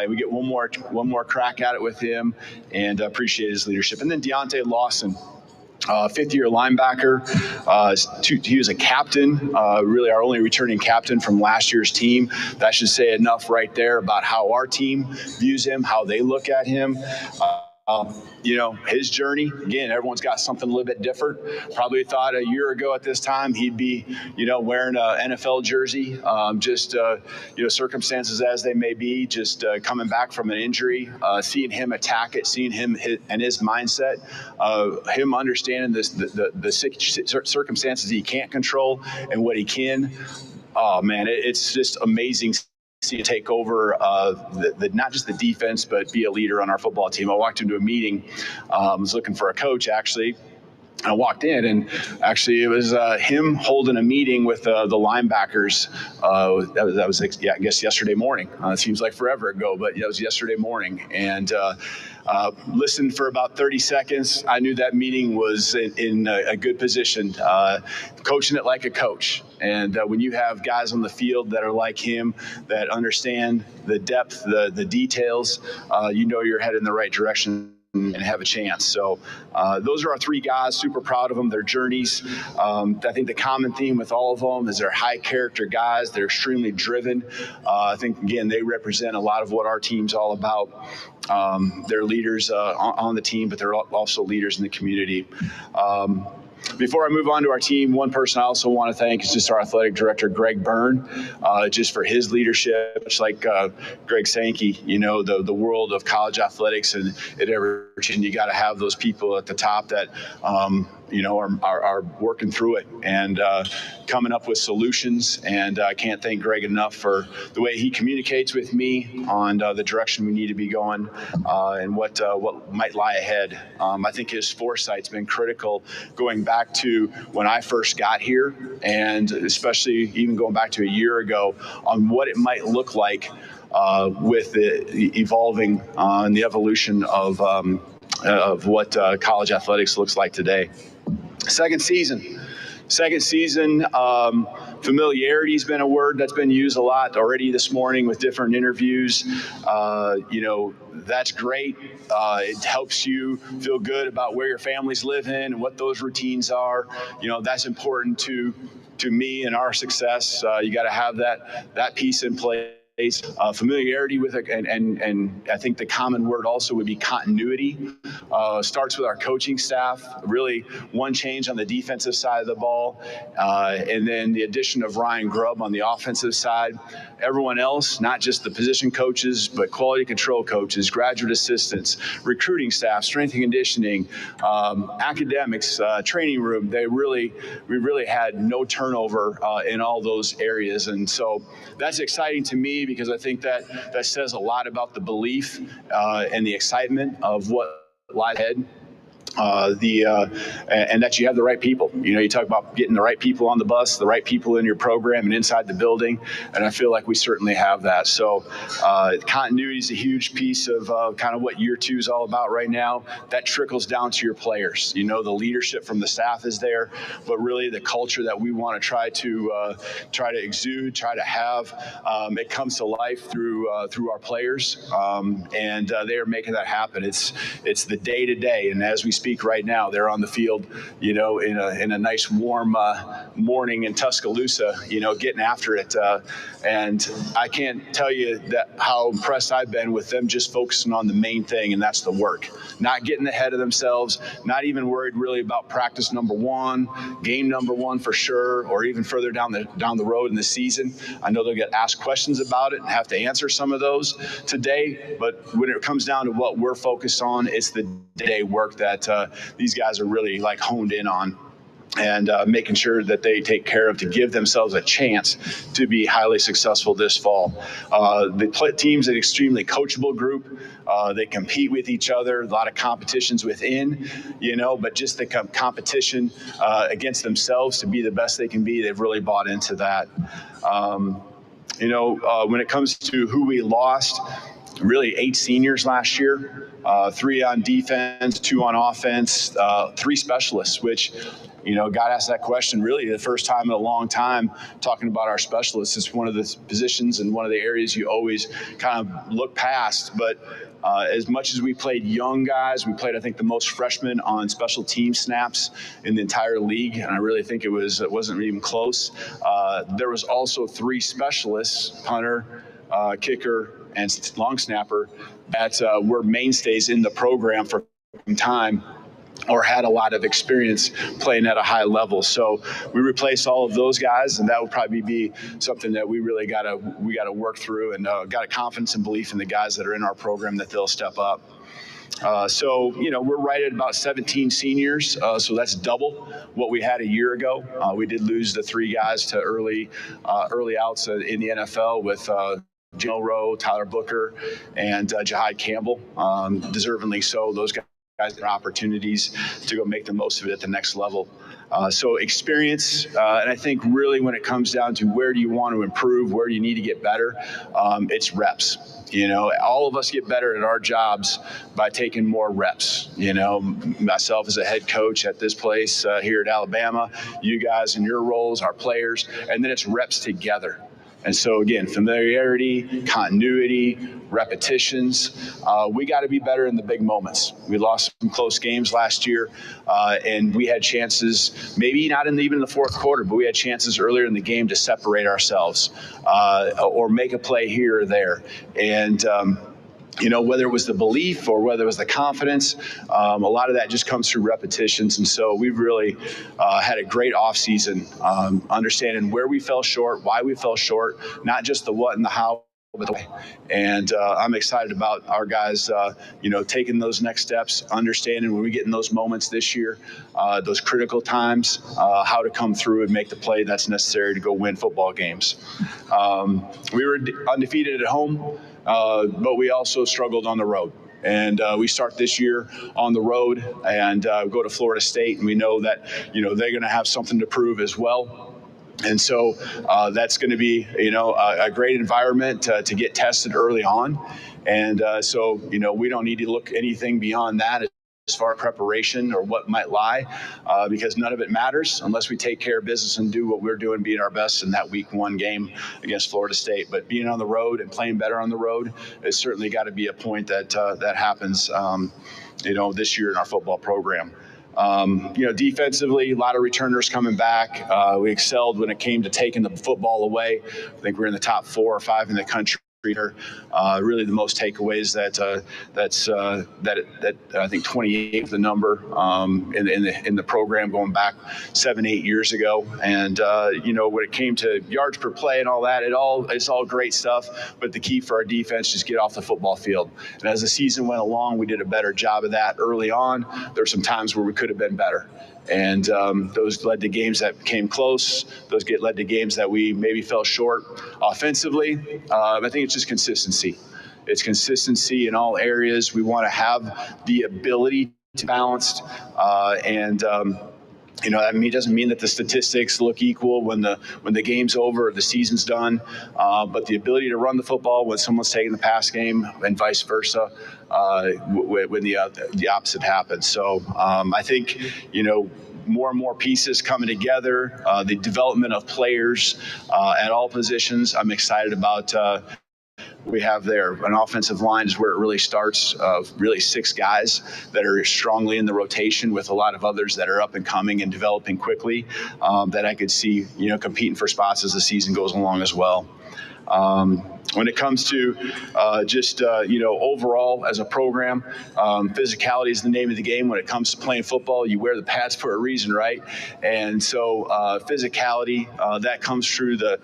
We get one more crack at it with him, and appreciate his leadership. And then Deontay Lawson. Fifth-year linebacker. He was a captain, really our only returning captain from last year's team. That should say enough right there about how our team views him, how they look at him. His journey, again, everyone's got something a little bit different. Probably thought a year ago at this time he'd be, wearing an NFL jersey. Circumstances as they may be, just coming back from an injury, seeing him attack it, seeing him and his mindset, him understanding the circumstances he can't control and what he can. Oh, man, it's just amazing see you take over not just the defense, but be a leader on our football team. I walked into a meeting, was looking for a coach actually. I walked in, and actually it was him holding a meeting with the linebackers. That was I guess yesterday morning. It seems like forever ago, but that was yesterday morning. And listened for about 30 seconds. I knew that meeting was in a good position, coaching it like a coach. And when you have guys on the field that are like him, that understand the depth, the details, you're headed in the right direction and have a chance. So those are our three guys. Super proud of them, their journeys. I think the common theme with all of them is they're high character guys. They're extremely driven. I think, again, they represent a lot of what our team's all about. They're leaders on the team, but they're also leaders in the community. Before I move on to our team, one person I also want to thank is just our athletic director, Greg Byrne, just for his leadership. Much like Greg Sankey, the world of college athletics and at Everton, you got to have those people at the top that, are working through it and coming up with solutions. And I can't thank Greg enough for the way he communicates with me on the direction we need to be going and what might lie ahead. I think his foresight's been critical going back to when I first got here, and especially even going back to a year ago on what it might look like with the evolving and the evolution of what college athletics looks like today. Second season, familiarity has been a word that's been used a lot already this morning with different interviews. That's great. It helps you feel good about where your families live in and what those routines are. That's important to me and our success. You got to have that piece in place. Familiarity with it, and I think the common word also would be continuity. Starts with our coaching staff. Really, one change on the defensive side of the ball, and then the addition of Ryan Grubb on the offensive side. Everyone else, not just the position coaches, but quality control coaches, graduate assistants, recruiting staff, strength and conditioning, academics, training room. We really had no turnover in all those areas, and so that's exciting to me because I think that says a lot about the belief and the excitement of what lies ahead. and that you have the right people. You talk about getting the right people on the bus, the right people in your program and inside the building, and I feel like we certainly have that. So continuity is a huge piece of kind of what year two is all about right now. That trickles down to your players. The leadership from the staff is there, but really the culture that we want to try to exude, try to have, it comes to life through our players, and they are making that happen. It's the day to day, and as we speak right now, they're on the field, in a nice warm morning in Tuscaloosa, getting after it. And I can't tell you how impressed I've been with them just focusing on the main thing, and that's the work. Not getting ahead of themselves, not even worried really about practice number one, game number one for sure, or even further down the road in the season. I know they'll get asked questions about it and have to answer some of those today, but when it comes down to what we're focused on, it's the day work that these guys are really honed in on, and making sure that they take care of to give themselves a chance to be highly successful this fall. The team's an extremely coachable group. They compete with each other, a lot of competitions within, but just the competition against themselves to be the best they can be, they've really bought into that. When it comes to who we lost, really 8 seniors last year, 3 on defense, 2 on offense, 3 specialists, which, got asked that question really the first time in a long time talking about our specialists. It's one of the positions and one of the areas you always kind of look past. But as much as we played young guys, we played, I think, the most freshmen on special team snaps in the entire league. And I really think it wasn't even close. There was also 3 specialists, punter, kicker, and long snapper, that were mainstays in the program for some time, or had a lot of experience playing at a high level. So we replaced all of those guys, and that would probably be something that we really got to work through, and got a confidence and belief in the guys that are in our program that they'll step up. So we're right at about 17 seniors, so that's double what we had a year ago. We did lose the 3 guys to early outs in the NFL with Joe Rowe, Tyler Booker, and Jahid Campbell. Deservingly so. Those guys have opportunities to go make the most of it at the next level. So experience, and I think really when it comes down to where do you want to improve, where do you need to get better, it's reps. All of us get better at our jobs by taking more reps. Myself as a head coach at this place here at Alabama, you guys in your roles, our players, and then it's reps together. And so again, familiarity, continuity, repetitions. We got to be better in the big moments. We lost some close games last year, and we had chances, maybe not even the fourth quarter, but we had chances earlier in the game to separate ourselves or make a play here or there. And whether it was the belief or whether it was the confidence, a lot of that just comes through repetitions. And so we've really had a great offseason, understanding where we fell short, why we fell short, not just the what and the how, but the way. And I'm excited about our guys, taking those next steps, understanding when we get in those moments this year, those critical times, how to come through and make the play that's necessary to go win football games. We were undefeated at home. But we also struggled on the road. And we start this year on the road and go to Florida State, and we know that they're going to have something to prove as well. And so that's going to be a great environment to get tested early on. And so we don't need to look anything beyond that as far as preparation or what might lie, because none of it matters unless we take care of business and do what we're doing, being our best in that week 1 game against Florida State. But being on the road and playing better on the road is certainly got to be a point that happens, this year in our football program. Defensively, a lot of returners coming back. We excelled when it came to taking the football away. I think we're in the top 4 or 5 in the country. Really the most takeaways that I think 28 was the number in the program going back 7-8 years ago. And when it came to yards per play and all that, it's all great stuff, but the key for our defense is get off the football field. And as the season went along, we did a better job of that early on. There were some times where we could have been better. And those led to games that came close. Those led to games that we maybe fell short. Offensively, I think it's just consistency. It's consistency in all areas. We want to have the ability balanced, and it doesn't mean that the statistics look equal when the game's over or the season's done, but the ability to run the football when someone's taking the pass game and vice versa, when the opposite happens. So I think, more and more pieces coming together, the development of players at all positions. I'm excited about we have there. An offensive line is where it really starts, of really 6 guys that are strongly in the rotation with a lot of others that are up and coming and developing quickly, that I could see, competing for spots as the season goes along as well. When it comes to overall as a program, physicality is the name of the game. When it comes to playing football, you wear the pads for a reason, right? And so physicality, that comes through the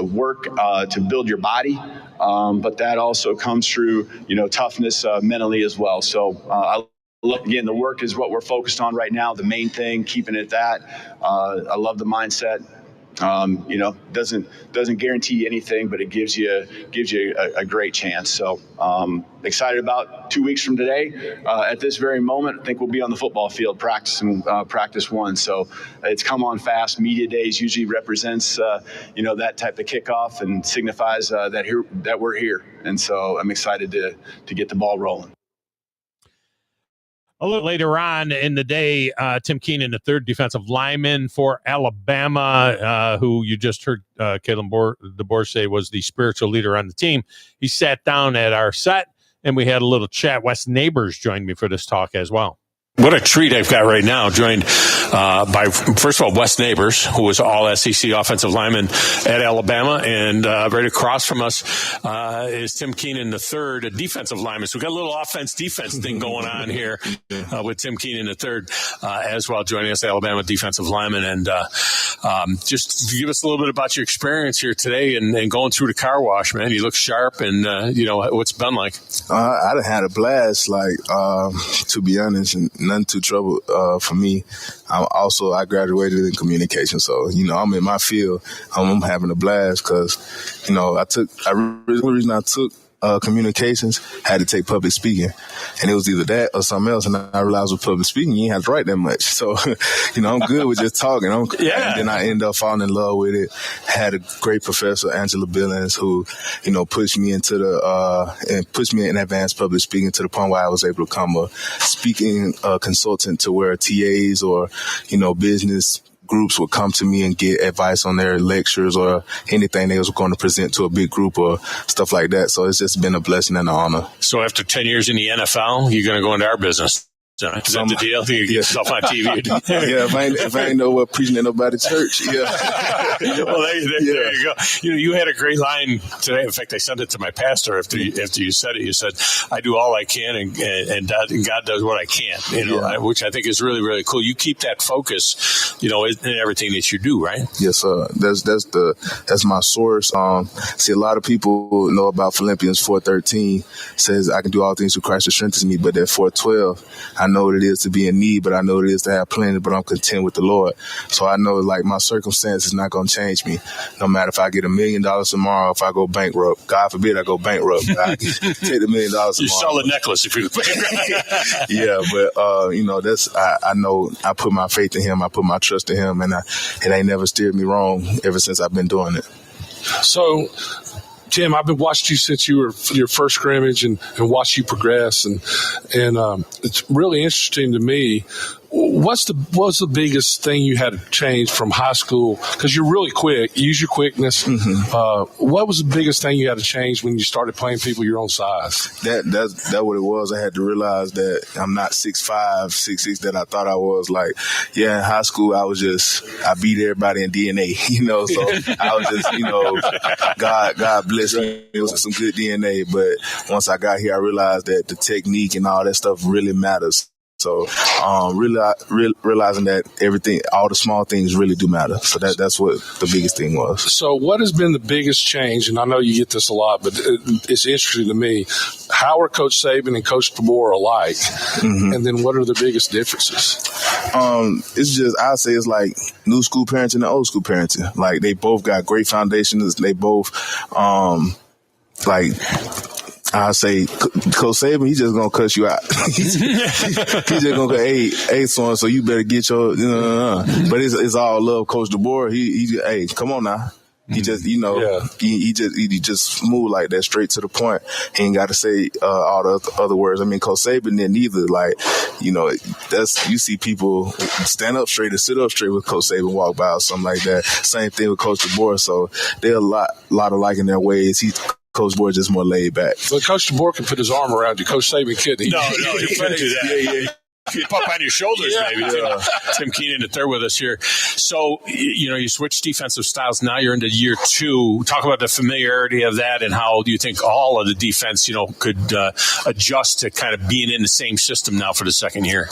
work to build your body, but that also comes through, toughness mentally as well. So again, the work is what we're focused on right now, the main thing, keeping it that. I love the mindset. Doesn't guarantee anything, but it gives you a great chance. So excited about 2 weeks from today. At this very moment, I think we'll be on the football field practicing practice 1. So it's come on fast. Media days usually represents that type of kickoff and signifies that we're here. And so I'm excited to get the ball rolling. A little later on in the day, Tim Keenan, the third defensive lineman for Alabama, who you just heard Kalen DeBoer say was the spiritual leader on the team. He sat down at our set, and we had a little chat. Wes Neighbors joined me for this talk as well. What a treat I've got right now, joined by, first of all, Wes Neighbors, who was all SEC offensive lineman at Alabama, and right across from us is Tim Keenan III, a defensive lineman. So we've got a little offense-defense thing going on here with Tim Keenan III as well, joining us, Alabama defensive lineman. And just give us a little bit about your experience here today and going through the car wash, man. You look sharp, and, what's it been like? I had a blast, to be honest, and none too trouble for me. I graduated in communication, so I'm in my field. I'm having a blast because the reason I took communications, had to take public speaking, and it was either that or something else. And I realized with public speaking, you ain't have to write that much. So, I'm good with just talking. And then I ended up falling in love with it. Had a great professor, Angela Billings, who, pushed me into pushed me in advanced public speaking to the point where I was able to become a speaking consultant to where TAs or, business groups would come to me and get advice on their lectures or anything they was going to present to a big group or stuff like that. So it's just been a blessing and an honor. So after 10 years in the NFL, you're going to go into our business. Is that the deal? You get yourself on TV. If I ain't know what preaching at nobody's church. Yeah. Well, there you go. You had a great line today. In fact, I sent it to my pastor after you said it. You said, "I do all I can, and God does what I can't." Which I think is really, really cool. You keep that focus, in everything that you do, right? Yes, sir. That's my source. See, a lot of people know about Philippians 4:13 says, "I can do all things through Christ who strengthens me," but at 4:12, I know what it is to be in need, but I know what it is to have plenty, but I'm content with the Lord. So I know my circumstance is not going to change me. No matter if I get $1 million tomorrow, if I go bankrupt, God forbid I go bankrupt, I can take the $1 million tomorrow. You sell a necklace if you go bankrupt. Yeah, but I know I put my faith in Him. I put my trust in Him, and it ain't never steered me wrong ever since I've been doing it. So, Tim, I've been watching you since you were your first scrimmage and watched you progress, and it's really interesting to me. What's the biggest thing you had to change from high school? Because you're really quick. You use your quickness. Mm-hmm. What was the biggest thing you had to change when you started playing people your own size? That's what it was. I had to realize that I'm not 6'5", 6'6" that I thought I was. In high school, I beat everybody in DNA, so I was just, God bless me with some good DNA. But once I got here, I realized that the technique and all that stuff really matters. So realizing that everything, all the small things really do matter. So that's what the biggest thing was. So what has been the biggest change? And I know you get this a lot, but it's interesting to me. How are Coach Saban and Coach DeBoer alike? Mm-hmm. And then what are the biggest differences? It's just, I say it's like new school parenting and old school parenting. They both got great foundations. They both, I say, Coach Saban, he's just gonna cuss you out. he's just gonna go, hey, son, so you better get your, But it's all love, Coach DeBoer. Hey, come on now. He just, he just move like that, straight to the point. He ain't got to say all the other words. I mean, Coach Saban didn't either. Like, you see people stand up straight or sit up straight with Coach Saban walk by or something like that. Same thing with Coach DeBoer. So they're a lot alike in their ways. Coach DeBoer just more laid back. But Coach DeBoer can put his arm around you. Coach Saban couldn't. No, he couldn't do that. Yeah. Up on your shoulders, maybe. Yeah. Tim Keenan, they're with us here. So, you switch defensive styles. Now you're into year 2. Talk about the familiarity of that and how do you think all of the defense, could adjust to kind of being in the same system now for the second year?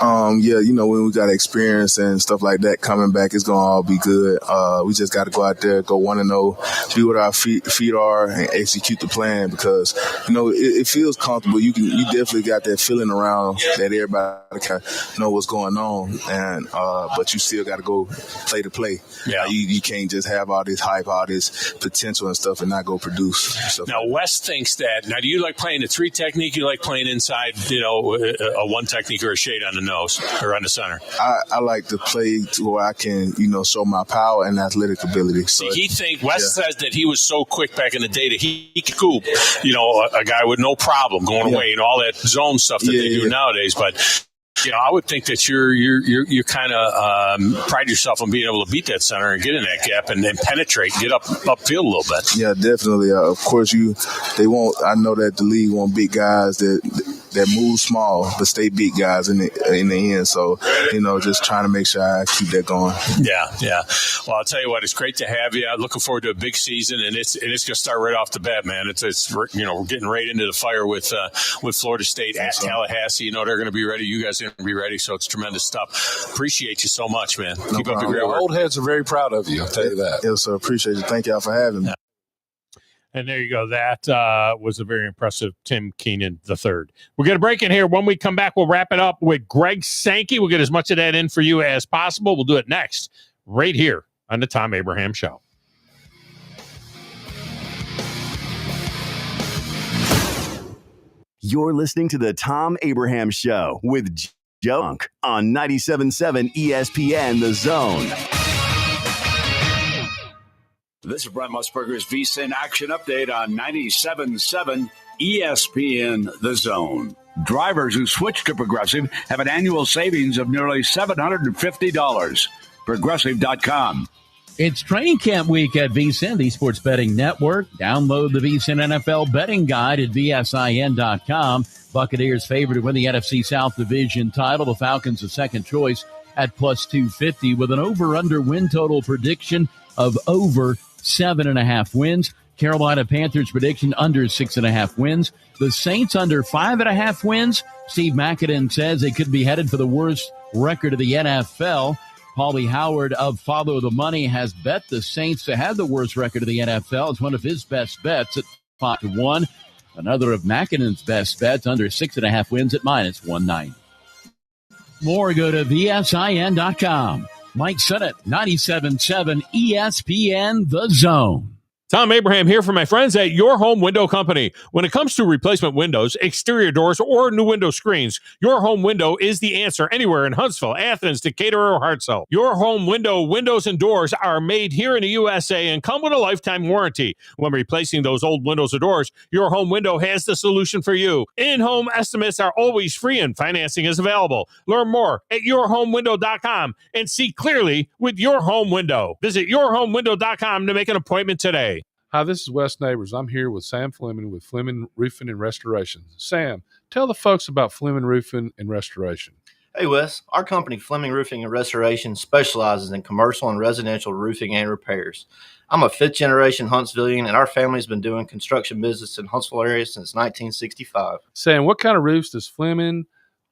When we got experience and stuff like that coming back, it's going to all be good. We just got to go out there, go 1-0, be what our feet are, and execute the plan because, it feels comfortable. You definitely got that feeling around that everybody kind of know what's going on, and but you still got to go play to play. Yeah, you can't just have all this hype, all this potential and stuff, and not go produce. Now, Wes thinks that. Now, do you like playing the 3 technique? You like playing inside, a 1 technique or a shade on the nose or on the center? I like to play to where I can, show my power and athletic ability. See, Wes says that he was so quick back in the day that he could scoop, a guy with no problem going away and all that zone stuff that they do nowadays, but. I would think that you're kind of pride yourself on being able to beat that center and get in that gap and penetrate, get upfield a little bit. Yeah, definitely. Of course, they won't. I know that the league want big guys that move small but stay big guys in the end. So, just trying to make sure I keep that going. Yeah. Well, I'll tell you what, it's great to have you. I'm looking forward to a big season, and it's going to start right off the bat, man. It's we're getting right into the fire with Florida State at Tallahassee. They're going to be ready. You guys are going to be ready, so it's tremendous stuff. Appreciate you so much, man. Keep up the great work. Old heads are very proud of you. I'll tell you that. Yes, sir. Appreciate you. Thank y'all for having me. And there you go. That was a very impressive Tim Keenan III. We're going to break in here. When we come back, we'll wrap it up with Greg Sankey. We'll get as much of that in for you as possible. We'll do it next, right here on the Thom Abraham Show. You're listening to the Thom Abraham Show with Joe on 97.7 ESPN The Zone. This is Brent Musburger's VSiN Action Update on 97.7 ESPN The Zone. Drivers who switch to Progressive have an annual savings of nearly $750. Progressive.com. It's training camp week at VSiN, the Sports Betting Network. Download the VSiN NFL Betting Guide at VSIN.com. Buccaneers favored to win the NFC South Division title. The Falcons a second choice at plus 250 with an over-under win total prediction of over 7.5 wins. Carolina Panthers prediction under 6.5 wins. The Saints under 5.5 wins. Steve McAdoo says they could be headed for the worst record of the NFL. Paulie Howard of Follow the Money has bet the Saints to have the worst record of the NFL. It's one of his best bets at 5-1. Another of McAdoo's best bets under 6.5 wins at minus 190. More, go to VSIN.com. Mike Sennett, 97.7 ESPN The Zone. Thom Abraham here for my friends at Your Home Window Company. When it comes to replacement windows, exterior doors, or new window screens, Your Home Window is the answer anywhere in Huntsville, Athens, Decatur, or Hartselle. Your Home Window windows and doors are made here in the USA and come with a lifetime warranty. When replacing those old windows or doors, Your Home Window has the solution for you. In-home estimates are always free and financing is available. Learn more at yourhomewindow.com and see clearly with Your Home Window. Visit yourhomewindow.com to make an appointment today. Hi, this is Wes Neighbors. I'm here with Sam Fleming with Fleming Roofing and Restoration. Sam, tell the folks about Fleming Roofing and Restoration. Hey, Wes. Our company, Fleming Roofing and Restoration, specializes in commercial and residential roofing and repairs. I'm a fifth-generation Huntsvillian, and our family's been doing construction business in Huntsville area since 1965. Sam, what kind of roofs does Fleming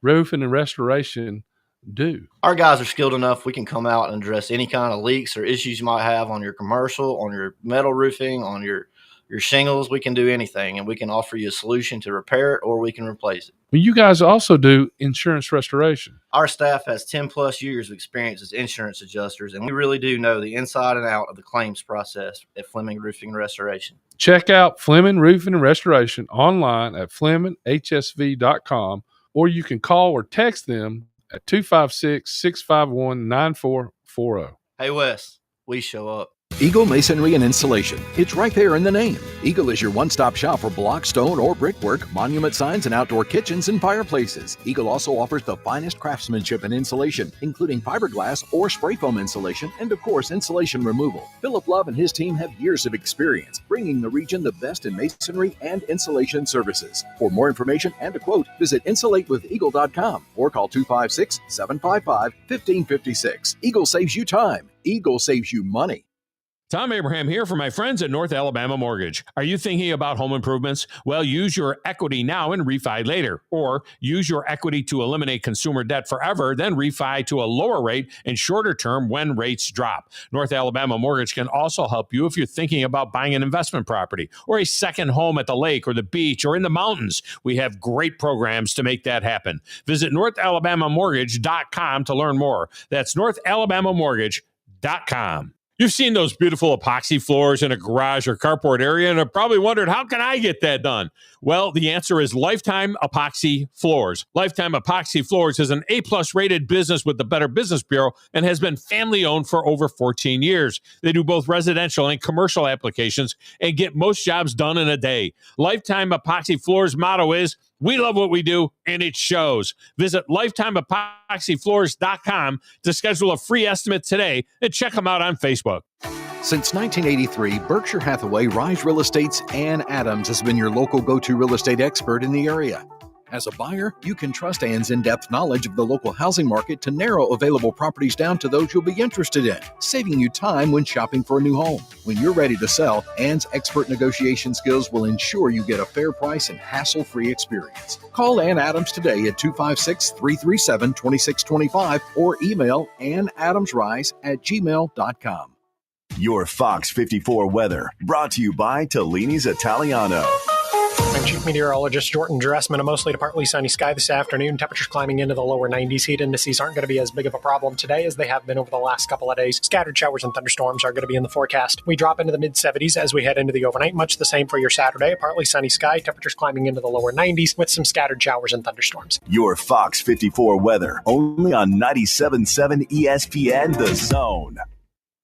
Roofing and Restoration do? Our guys are skilled enough. We can come out and address any kind of leaks or issues you might have on your commercial, on your metal roofing, on your Your shingles, we can do anything, and we can offer you a solution to repair it or we can replace it. But you guys also do insurance restoration. Our staff has 10 plus years of experience as insurance adjusters, and we really do know the inside and out of the claims process at Fleming Roofing and Restoration. Check out Fleming Roofing and Restoration online at FlemingHSV.com, or you can call or text them at 256-651-9440. Hey, Wes, we show up. Eagle Masonry and Installation. It's right there in the name. Eagle is your one-stop shop for block, stone, or brickwork, monument signs, and outdoor kitchens and fireplaces. Eagle also offers the finest craftsmanship and insulation, including fiberglass or spray foam insulation, and of course, insulation removal. Philip Love and his team have years of experience, bringing the region the best in masonry and insulation services. For more information and a quote, visit insulatewitheagle.com or call 256-755-1556. Eagle saves you time. Eagle saves you money. Thom Abraham here for my friends at North Alabama Mortgage. Are you thinking about home improvements? Well, use your equity now and refi later. Or use your equity to eliminate consumer debt forever, then refi to a lower rate and shorter term when rates drop. North Alabama Mortgage can also help you if you're thinking about buying an investment property or a second home at the lake or the beach or in the mountains. We have great programs to make that happen. Visit NorthAlabamaMortgage.com to learn more. That's NorthAlabamaMortgage.com. You've seen those beautiful epoxy floors in a garage or carport area and have probably wondered, how can I get that done? Well, the answer is Lifetime Epoxy Floors. Lifetime Epoxy Floors is an A-plus rated business with the Better Business Bureau and has been family-owned for over 14 years. They do both residential and commercial applications and get most jobs done in a day. Lifetime Epoxy Floors' motto is, we love what we do, and it shows. Visit LifetimeEpoxyFloors.com to schedule a free estimate today and check them out on Facebook. Since 1983, Berkshire Hathaway Rise Real Estate's Ann Adams has been your local go-to real estate expert in the area. As a buyer, you can trust Ann's in-depth knowledge of the local housing market to narrow available properties down to those you'll be interested in, saving you time when shopping for a new home. When you're ready to sell, Ann's expert negotiation skills will ensure you get a fair price and hassle-free experience. Call Ann Adams today at 256-337-2625 or email annadamsrise@gmail.com. Your Fox 54 weather, brought to you by Tellini's Italiano. I'm Chief Meteorologist Jordan Dressman. A mostly to partly sunny sky this afternoon. Temperatures climbing into the lower 90s. Heat indices aren't going to be as big of a problem today as they have been over the last couple of days. Scattered showers and thunderstorms are going to be in the forecast. We drop into the mid-70s as we head into the overnight. Much the same for your Saturday. A partly sunny sky. Temperatures climbing into the lower 90s with some scattered showers and thunderstorms. Your Fox 54 weather, only on 97.7 ESPN The Zone.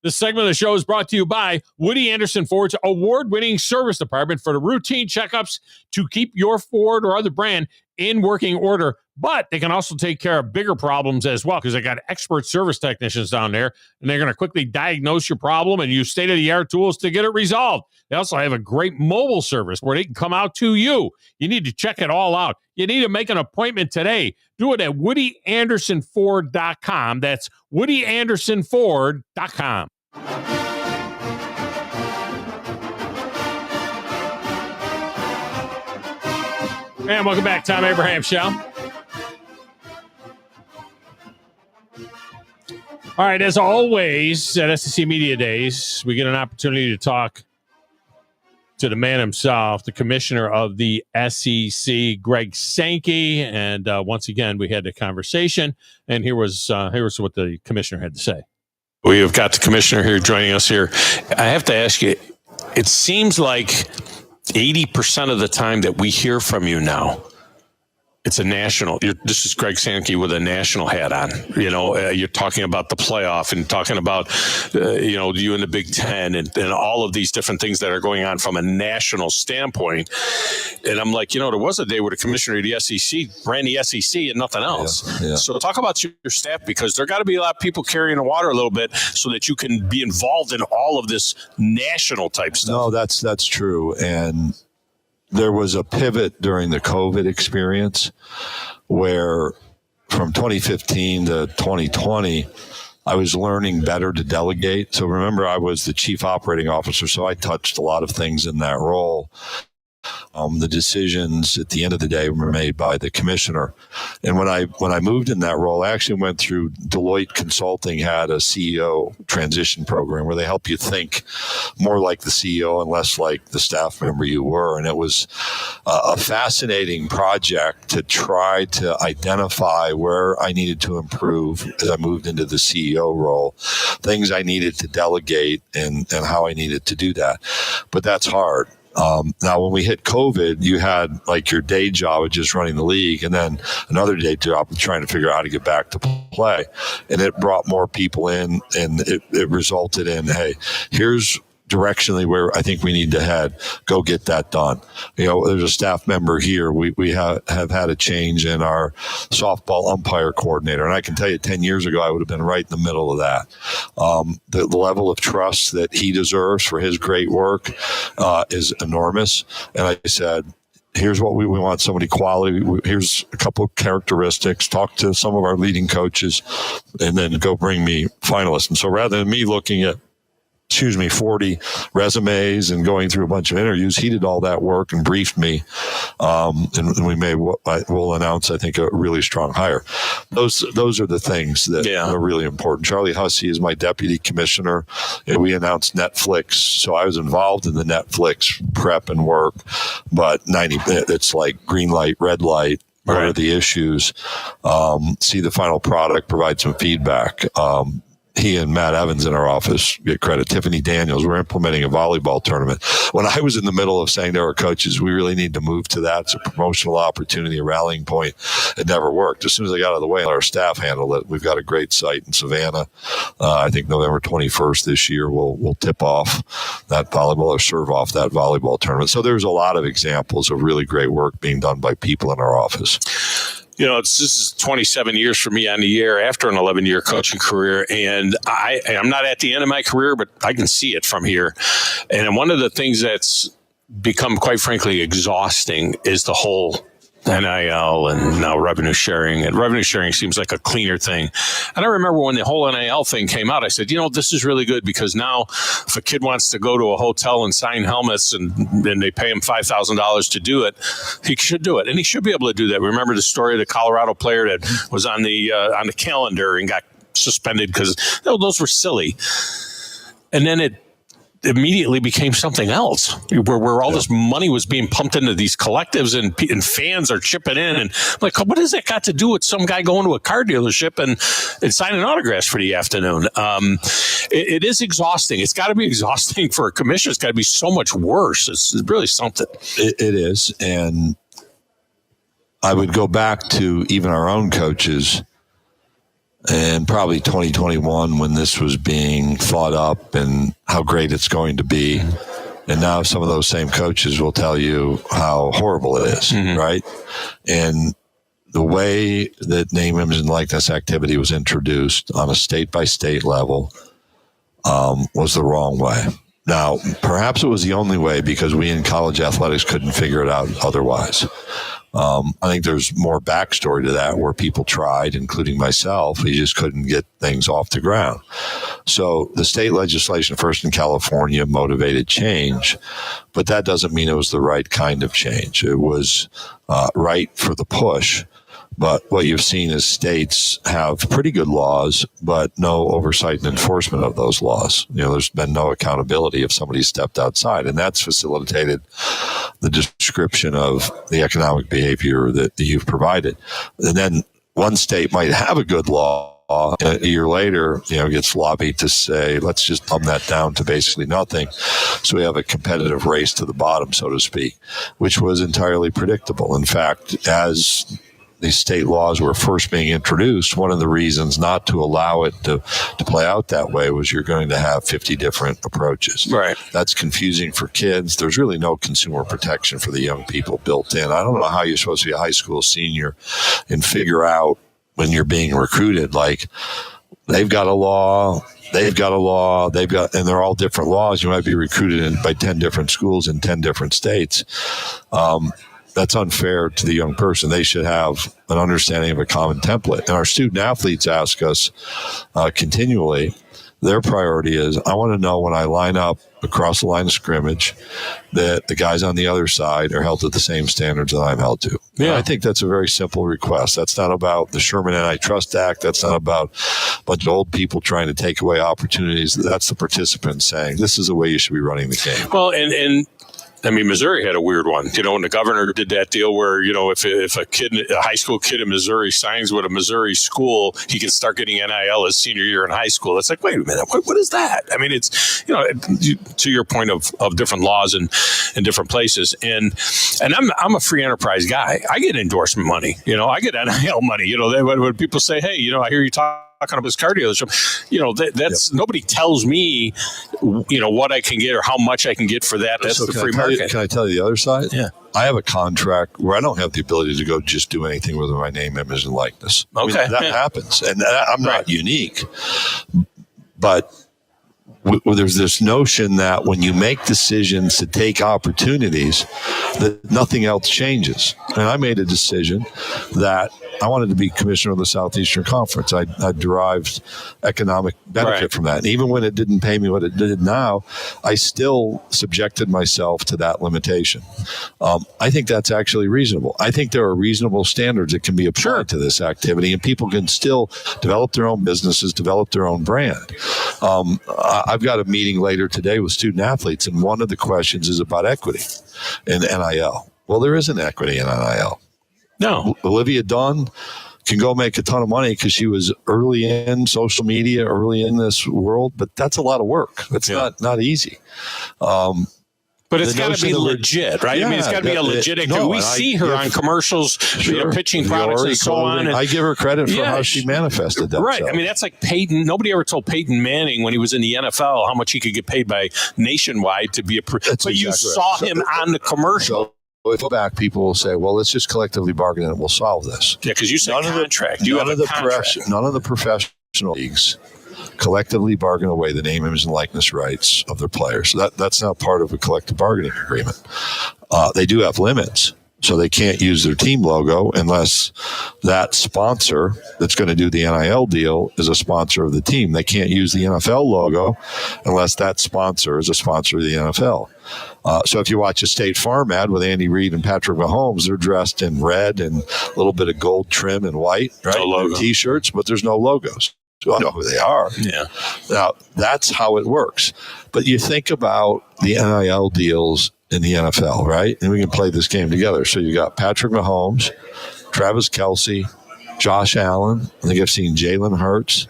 This segment of the show is brought to you by Woody Anderson Ford's award-winning service department for the routine checkups to keep your Ford or other brand in working order. But they can also take care of bigger problems as well because they got expert service technicians down there, and they're going to quickly diagnose your problem and use state-of-the-art tools to get it resolved. They also have a great mobile service where they can come out to you. You need to check it all out. You need to make an appointment today. Do it at WoodyAndersonFord.com. That's WoodyAndersonFord.com. And welcome back, Thom Abraham Show. All right, as always, at SEC Media Days, we get an opportunity to talk to the man himself, the commissioner of the SEC, Greg Sankey. And once again, we had a conversation, and here was what the commissioner had to say. We have got the commissioner here joining us here. I have to ask you, it seems like 80% of the time that we hear from you now, it's a national. This is Greg Sankey with a national hat on. You're talking about the playoff and talking about, you in the Big Ten and all of these different things that are going on from a national standpoint. And I'm like, there was a day where the commissioner of the SEC ran the SEC and nothing else. Yeah. So talk about your staff, because there got to be a lot of people carrying the water a little bit so that you can be involved in all of this national type stuff. No, that's true. And there was a pivot during the COVID experience where from 2015 to 2020, I was learning better to delegate. So remember, I was the chief operating officer, so I touched a lot of things in that role. The decisions at the end of the day were made by the commissioner. And when I moved in that role, I actually went through Deloitte Consulting, had a CEO transition program where they help you think more like the CEO and less like the staff member you were. And it was a fascinating project to try to identify where I needed to improve as I moved into the CEO role, things I needed to delegate and how I needed to do that. But that's hard. Now, when we hit COVID, you had like your day job of just running the league and then another day job of trying to figure out how to get back to play. And it brought more people in, and it resulted in, hey, here's directionally where I think we need to head. Go get that done. There's a staff member here. We have had a change in our softball umpire coordinator. And I can tell you 10 years ago, I would have been right in the middle of that. The level of trust that he deserves for his great work is enormous. And I said, here's what we want, somebody quality. Here's a couple of characteristics. Talk to some of our leading coaches and then go bring me finalists. And so rather than me looking at 40 resumes and going through a bunch of interviews, he did all that work and briefed me. And we made what we'll announce, I think, a really strong hire. Those are the things that are really important. Charlie Hussey is my deputy commissioner. And we announced Netflix. So I was involved in the Netflix prep and work, but it's like green light, red light. What are the issues? See the final product, provide some feedback. He and Matt Evans in our office get credit. Tiffany Daniels, we're implementing a volleyball tournament. When I was in the middle of saying to our coaches, we really need to move to that. It's a promotional opportunity, a rallying point. It never worked. As soon as I got out of the way, our staff handled it. We've got a great site in Savannah. I think November 21st this year, we'll tip off that volleyball or serve off that volleyball tournament. So there's a lot of examples of really great work being done by people in our office. This is 27 years for me on the air after an 11-year coaching career. And I'm not at the end of my career, but I can see it from here. And one of the things that's become, quite frankly, exhausting is the whole NIL and now revenue sharing. And revenue sharing seems like a cleaner thing. And I remember when the whole NIL thing came out, I said, this is really good because now if a kid wants to go to a hotel and sign helmets and they pay him $5,000 to do it, he should do it. And he should be able to do that. Remember the story of the Colorado player that was on the calendar and got suspended because those were silly. And then it immediately became something else where all this money was being pumped into these collectives and fans are chipping in. And I'm like, what has that got to do with some guy going to a car dealership and signing autographs for the afternoon? It is exhausting. It's got to be exhausting for a commissioner. It's got to be so much worse. It's really something. It is. And I would go back to even our own coaches and probably 2021 when this was being thought up and how great it's going to be. And now some of those same coaches will tell you how horrible it is, right? And the way that name, image, and likeness activity was introduced on a state-by-state level was the wrong way. Now, perhaps it was the only way because we in college athletics couldn't figure it out otherwise. I think there's more backstory to that where people tried, including myself. We just couldn't get things off the ground. So the state legislation, first in California, motivated change, but that doesn't mean it was the right kind of change. It was right for the push. But what you've seen is states have pretty good laws, but no oversight and enforcement of those laws. There's been no accountability if somebody stepped outside, and that's facilitated the description of the economic behavior that you've provided. And then one state might have a good law. A year later, gets lobbied to say, let's just dumb that down to basically nothing. So we have a competitive race to the bottom, so to speak, which was entirely predictable. In fact, as these state laws were first being introduced, one of the reasons not to allow it to play out that way was you're going to have 50 different approaches. Right. That's confusing for kids. There's really no consumer protection for the young people built in. I don't know how you're supposed to be a high school senior and figure out when you're being recruited, like they've got a law, and they're all different laws. You might be recruited by 10 different schools in 10 different states. That's unfair to the young person. They should have an understanding of a common template. And our student athletes ask us continually, their priority is, I want to know when I line up across the line of scrimmage, that the guys on the other side are held to the same standards that I'm held to. Yeah. And I think that's a very simple request. That's not about the Sherman Antitrust Act. That's not about a bunch of old people trying to take away opportunities. That's the participants saying, this is the way you should be running the game. Well, and I mean, Missouri had a weird one. When the governor did that deal where, if a high school kid in Missouri signs with a Missouri school, he can start getting NIL his senior year in high school. It's like, wait a minute, what is that? I mean, it's, to your point of different laws in different places. And I'm a free enterprise guy. I get endorsement money. I get NIL money. When people say, hey, I hear you talking about this car dealership, that's nobody tells me, what I can get or how much I can get for that. That's the free market. Can I tell you the other side? Yeah. I have a contract where I don't have the ability to go just do anything with my name, image, and likeness. Okay. I mean, that happens. And I'm not unique. But there's this notion that when you make decisions to take opportunities, that nothing else changes. And I made a decision that I wanted to be commissioner of the Southeastern Conference. I derived economic benefit from that. And even when it didn't pay me what it did now, I still subjected myself to that limitation. I think that's actually reasonable. I think there are reasonable standards that can be applied to this activity, and people can still develop their own businesses, develop their own brand. I've got a meeting later today with student athletes, and one of the questions is about equity in NIL. Well, there isn't equity in NIL. No. Olivia Dunn can go make a ton of money because she was early in social media, early in this world, but that's a lot of work. It's not easy. But it's got to be legit, right? Yeah, I mean, it's got to be a legit. We see her on commercials, pitching products and so on. And I give her credit for how she manifested that. Right. I mean, that's like Peyton. Nobody ever told Peyton Manning when he was in the NFL how much he could get paid by Nationwide to be but you saw him on the commercial. If you go back, people will say, well, let's just collectively bargain and we'll solve this. Yeah, because you said contract. None of the professional leagues collectively bargain away the name, image, and likeness rights of their players. So that's not part of a collective bargaining agreement. They do have limits. So they can't use their team logo unless that sponsor that's going to do the NIL deal is a sponsor of the team. They can't use the NFL logo unless that sponsor is a sponsor of the NFL. So if you watch a State Farm ad with Andy Reid and Patrick Mahomes, they're dressed in red and a little bit of gold trim and white, right? No logo. T-shirts, but there's no logos. So I know who they are. Yeah. Now, that's how it works. But you think about the NIL deals in the NFL, right? And we can play this game together. So you got Patrick Mahomes, Travis Kelce, Josh Allen. I think I've seen Jalen Hurts,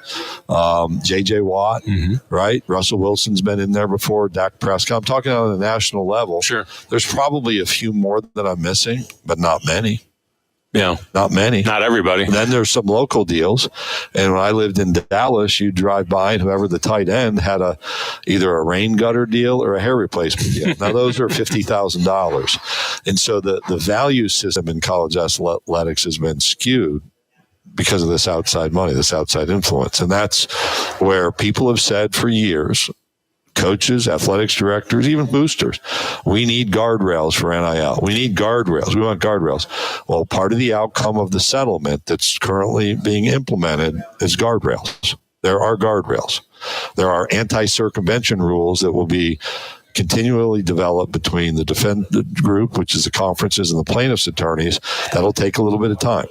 J.J. Watt, right? Russell Wilson's been in there before, Dak Prescott. I'm talking on a national level. Sure. There's probably a few more that I'm missing, but not many. Yeah. Not many. Not everybody. And then there's some local deals. And when I lived in Dallas, you drive by and whoever the tight end had either a rain gutter deal or a hair replacement deal. Now, those are $50,000. And so the value system in college athletics has been skewed because of this outside money, this outside influence. And that's where people have said for years, coaches, athletics directors, even boosters, we need guardrails for NIL. We need guardrails. We want guardrails. Well, part of the outcome of the settlement that's currently being implemented is guardrails. There are guardrails. There are anti-circumvention rules that will be continually developed between the defendant group, which is the conferences, and the plaintiffs' attorneys. That'll take a little bit of time.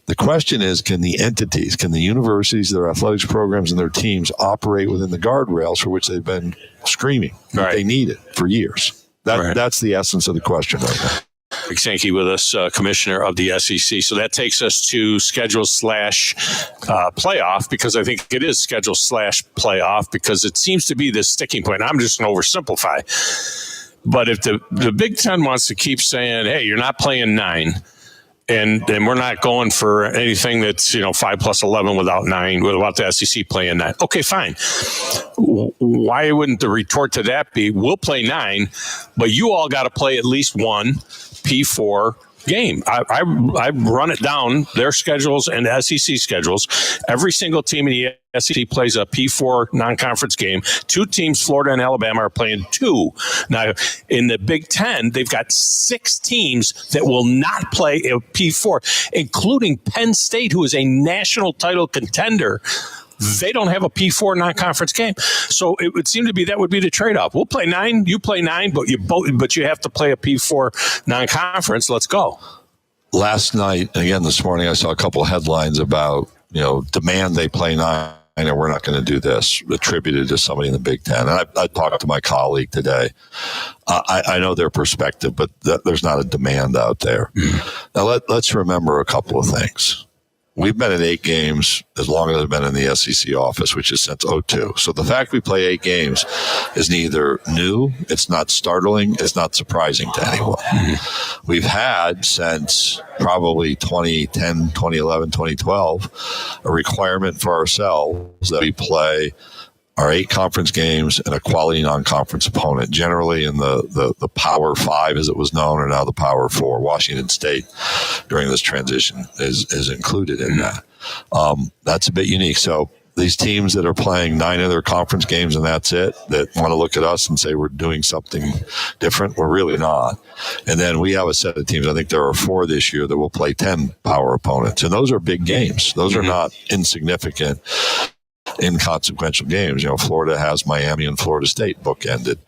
The question is, can the entities, can the universities, their athletics programs, and their teams operate within the guardrails for which they've been screaming that they need it for years? That's the essence of the question right now. Greg Sankey with us, commissioner of the SEC. So that takes us to schedule / playoff, because I think it is schedule / playoff, because it seems to be the sticking point. I'm just going to oversimplify. But if the Big Ten wants to keep saying, hey, you're not playing 9, and we're not going for anything that's 5 plus 11 without 9, without the SEC playing 9. Okay, fine. Why wouldn't the retort to that be, we'll play 9, but you all got to play at least one P4 game? I run it down, their schedules and the SEC schedules. Every single team in the SEC plays a P4 non-conference game. 2 teams, Florida and Alabama, are playing 2. Now, in the Big Ten, they've got 6 teams that will not play a P4, including Penn State, who is a national title contender. They don't have a P4 non-conference game. So it would seem to be that would be the trade-off. We'll play 9, you play 9, but you have to play a P4 non-conference. Let's go. Last night, and again this morning, I saw a couple of headlines about, demand they play 9, and we're not going to do this, attributed to somebody in the Big Ten. And I talked to my colleague today. I know their perspective, but there's not a demand out there. Now, let's remember a couple of things. We've been in 8 games as long as I've been in the SEC office, which is since 2002. So the fact we play 8 games is neither new, it's not startling, it's not surprising to anyone. We've had since probably 2010, 2011, 2012, a requirement for ourselves that we play our 8 conference games and a quality non-conference opponent, generally in the Power 5, as it was known, or now the Power 4. Washington State, during this transition, is included in that. That's a bit unique. So these teams that are playing 9 of their conference games and that's it, that want to look at us and say we're doing something different, we're really not. And then we have a set of teams, I think there are 4 this year, that will play 10 power opponents. And those are big games. Those are not insignificant, inconsequential games. Florida has Miami and Florida State bookended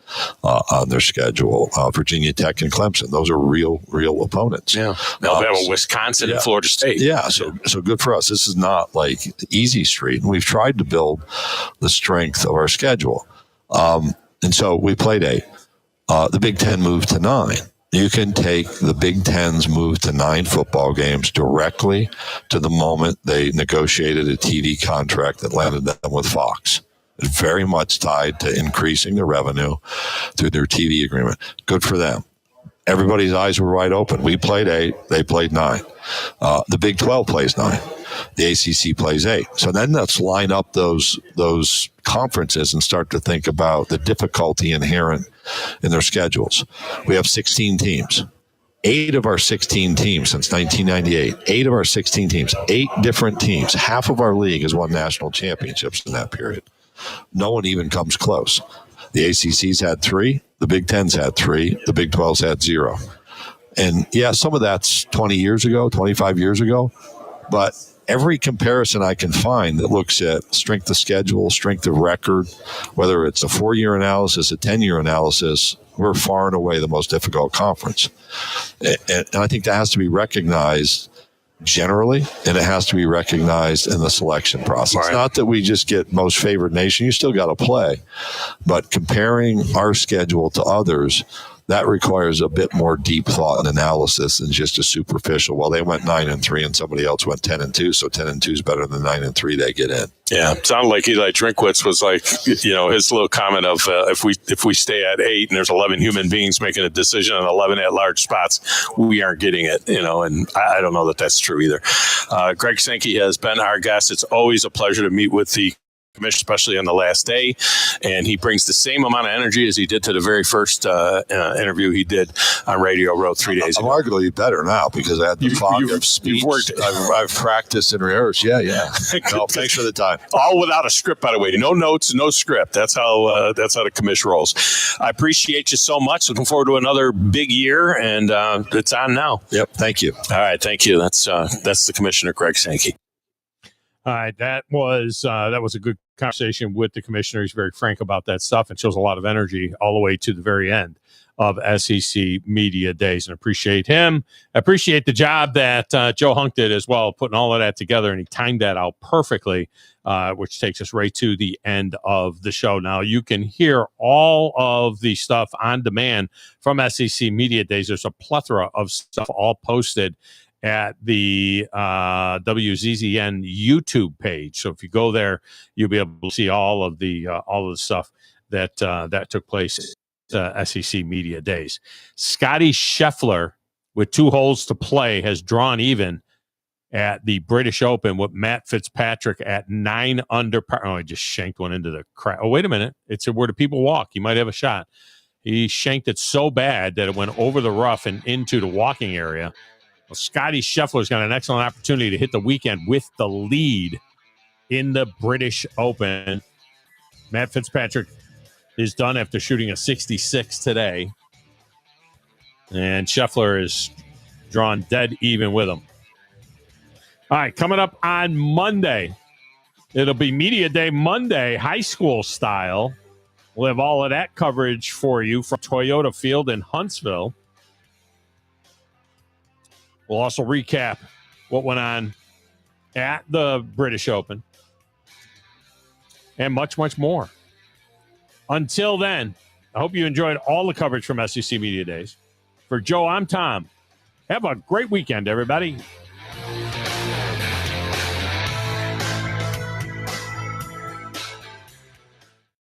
on their schedule. Virginia Tech and Clemson; those are real opponents. Yeah, Alabama, Wisconsin, and Florida State. Yeah, so good for us. This is not like easy street, and we've tried to build the strength of our schedule. And so we played 8. The Big Ten moved to 9. You can take the Big Ten's move to 9 football games directly to the moment they negotiated a TV contract that landed them with Fox. It's very much tied to increasing the revenue through their TV agreement. Good for them. Everybody's eyes were wide open. We played 8. They played 9. The Big 12 plays 9. The ACC plays 8. So then let's line up those conferences and start to think about the difficulty inherent in their schedules. We have 16 teams. 8 of our 16 teams since 1998. 8 of our 16 teams. 8 different teams. Half of our league has won national championships in that period. No one even comes close. The ACC's had 3. The Big Ten's had 3. The Big 12's had 0. And yeah, some of that's 20 years ago, 25 years ago. But every comparison I can find that looks at strength of schedule, strength of record, whether it's a 4-year analysis, a 10-year analysis, we're far and away the most difficult conference. And I think that has to be recognized generally, and it has to be recognized in the selection process. Right. Not that we just get most favored nation. You still got to play. But comparing our schedule to others, that requires a bit more deep thought and analysis than just a superficial, well, they went 9-3 and somebody else went 10-2, so 10-2 is better than 9-3, they get in. Yeah, it sounded like Eli Drinkwitz was like, his little comment of if we stay at 8 and there's 11 human beings making a decision on 11 at-large spots, we aren't getting it, and I don't know that that's true either. Greg Sankey has been our guest. It's always a pleasure to meet with the commission, especially on the last day, and he brings the same amount of energy as he did to the very first interview he did on Radio Row 3 days ago. I'm arguably better now because I had the fog of speech. You've worked. I've practiced and rehearsed. Yeah. No, thanks for the time. All without a script, by the way. No notes, no script. That's how the commission rolls. I appreciate you so much. Looking forward to another big year, and it's on now. Yep. Thank you. All right. Thank you. That's the Commissioner, Greg Sankey. All right, that was a good conversation with the commissioner. He's very frank about that stuff and shows a lot of energy all the way to the very end of SEC Media Days. And appreciate him. Appreciate the job that Joe Hunk did as well, putting all of that together, and he timed that out perfectly, which takes us right to the end of the show. Now, you can hear all of the stuff on demand from SEC Media Days. There's a plethora of stuff all posted at the WZZN YouTube page. So if you go there, you'll be able to see all of the stuff that took place at SEC Media Days. Scotty Scheffler, with 2 holes to play, has drawn even at the British Open with Matt Fitzpatrick at 9 under par. Oh, he just shanked one into the crowd. Oh, wait a minute. It's where do people walk? You might have a shot. He shanked it so bad that it went over the rough and into the walking area. Well, Scotty Scheffler's got an excellent opportunity to hit the weekend with the lead in the British Open. Matt Fitzpatrick is done after shooting a 66 today. And Scheffler is drawn dead even with him. All right, coming up on Monday, It'll be Media Day Monday, high school style. We'll have all of that coverage for you from Toyota Field in Huntsville. We'll also recap what went on at the British Open and much, much more. Until then, I hope you enjoyed all the coverage from SEC Media Days. For Joe, I'm Tom. Have a great weekend, everybody.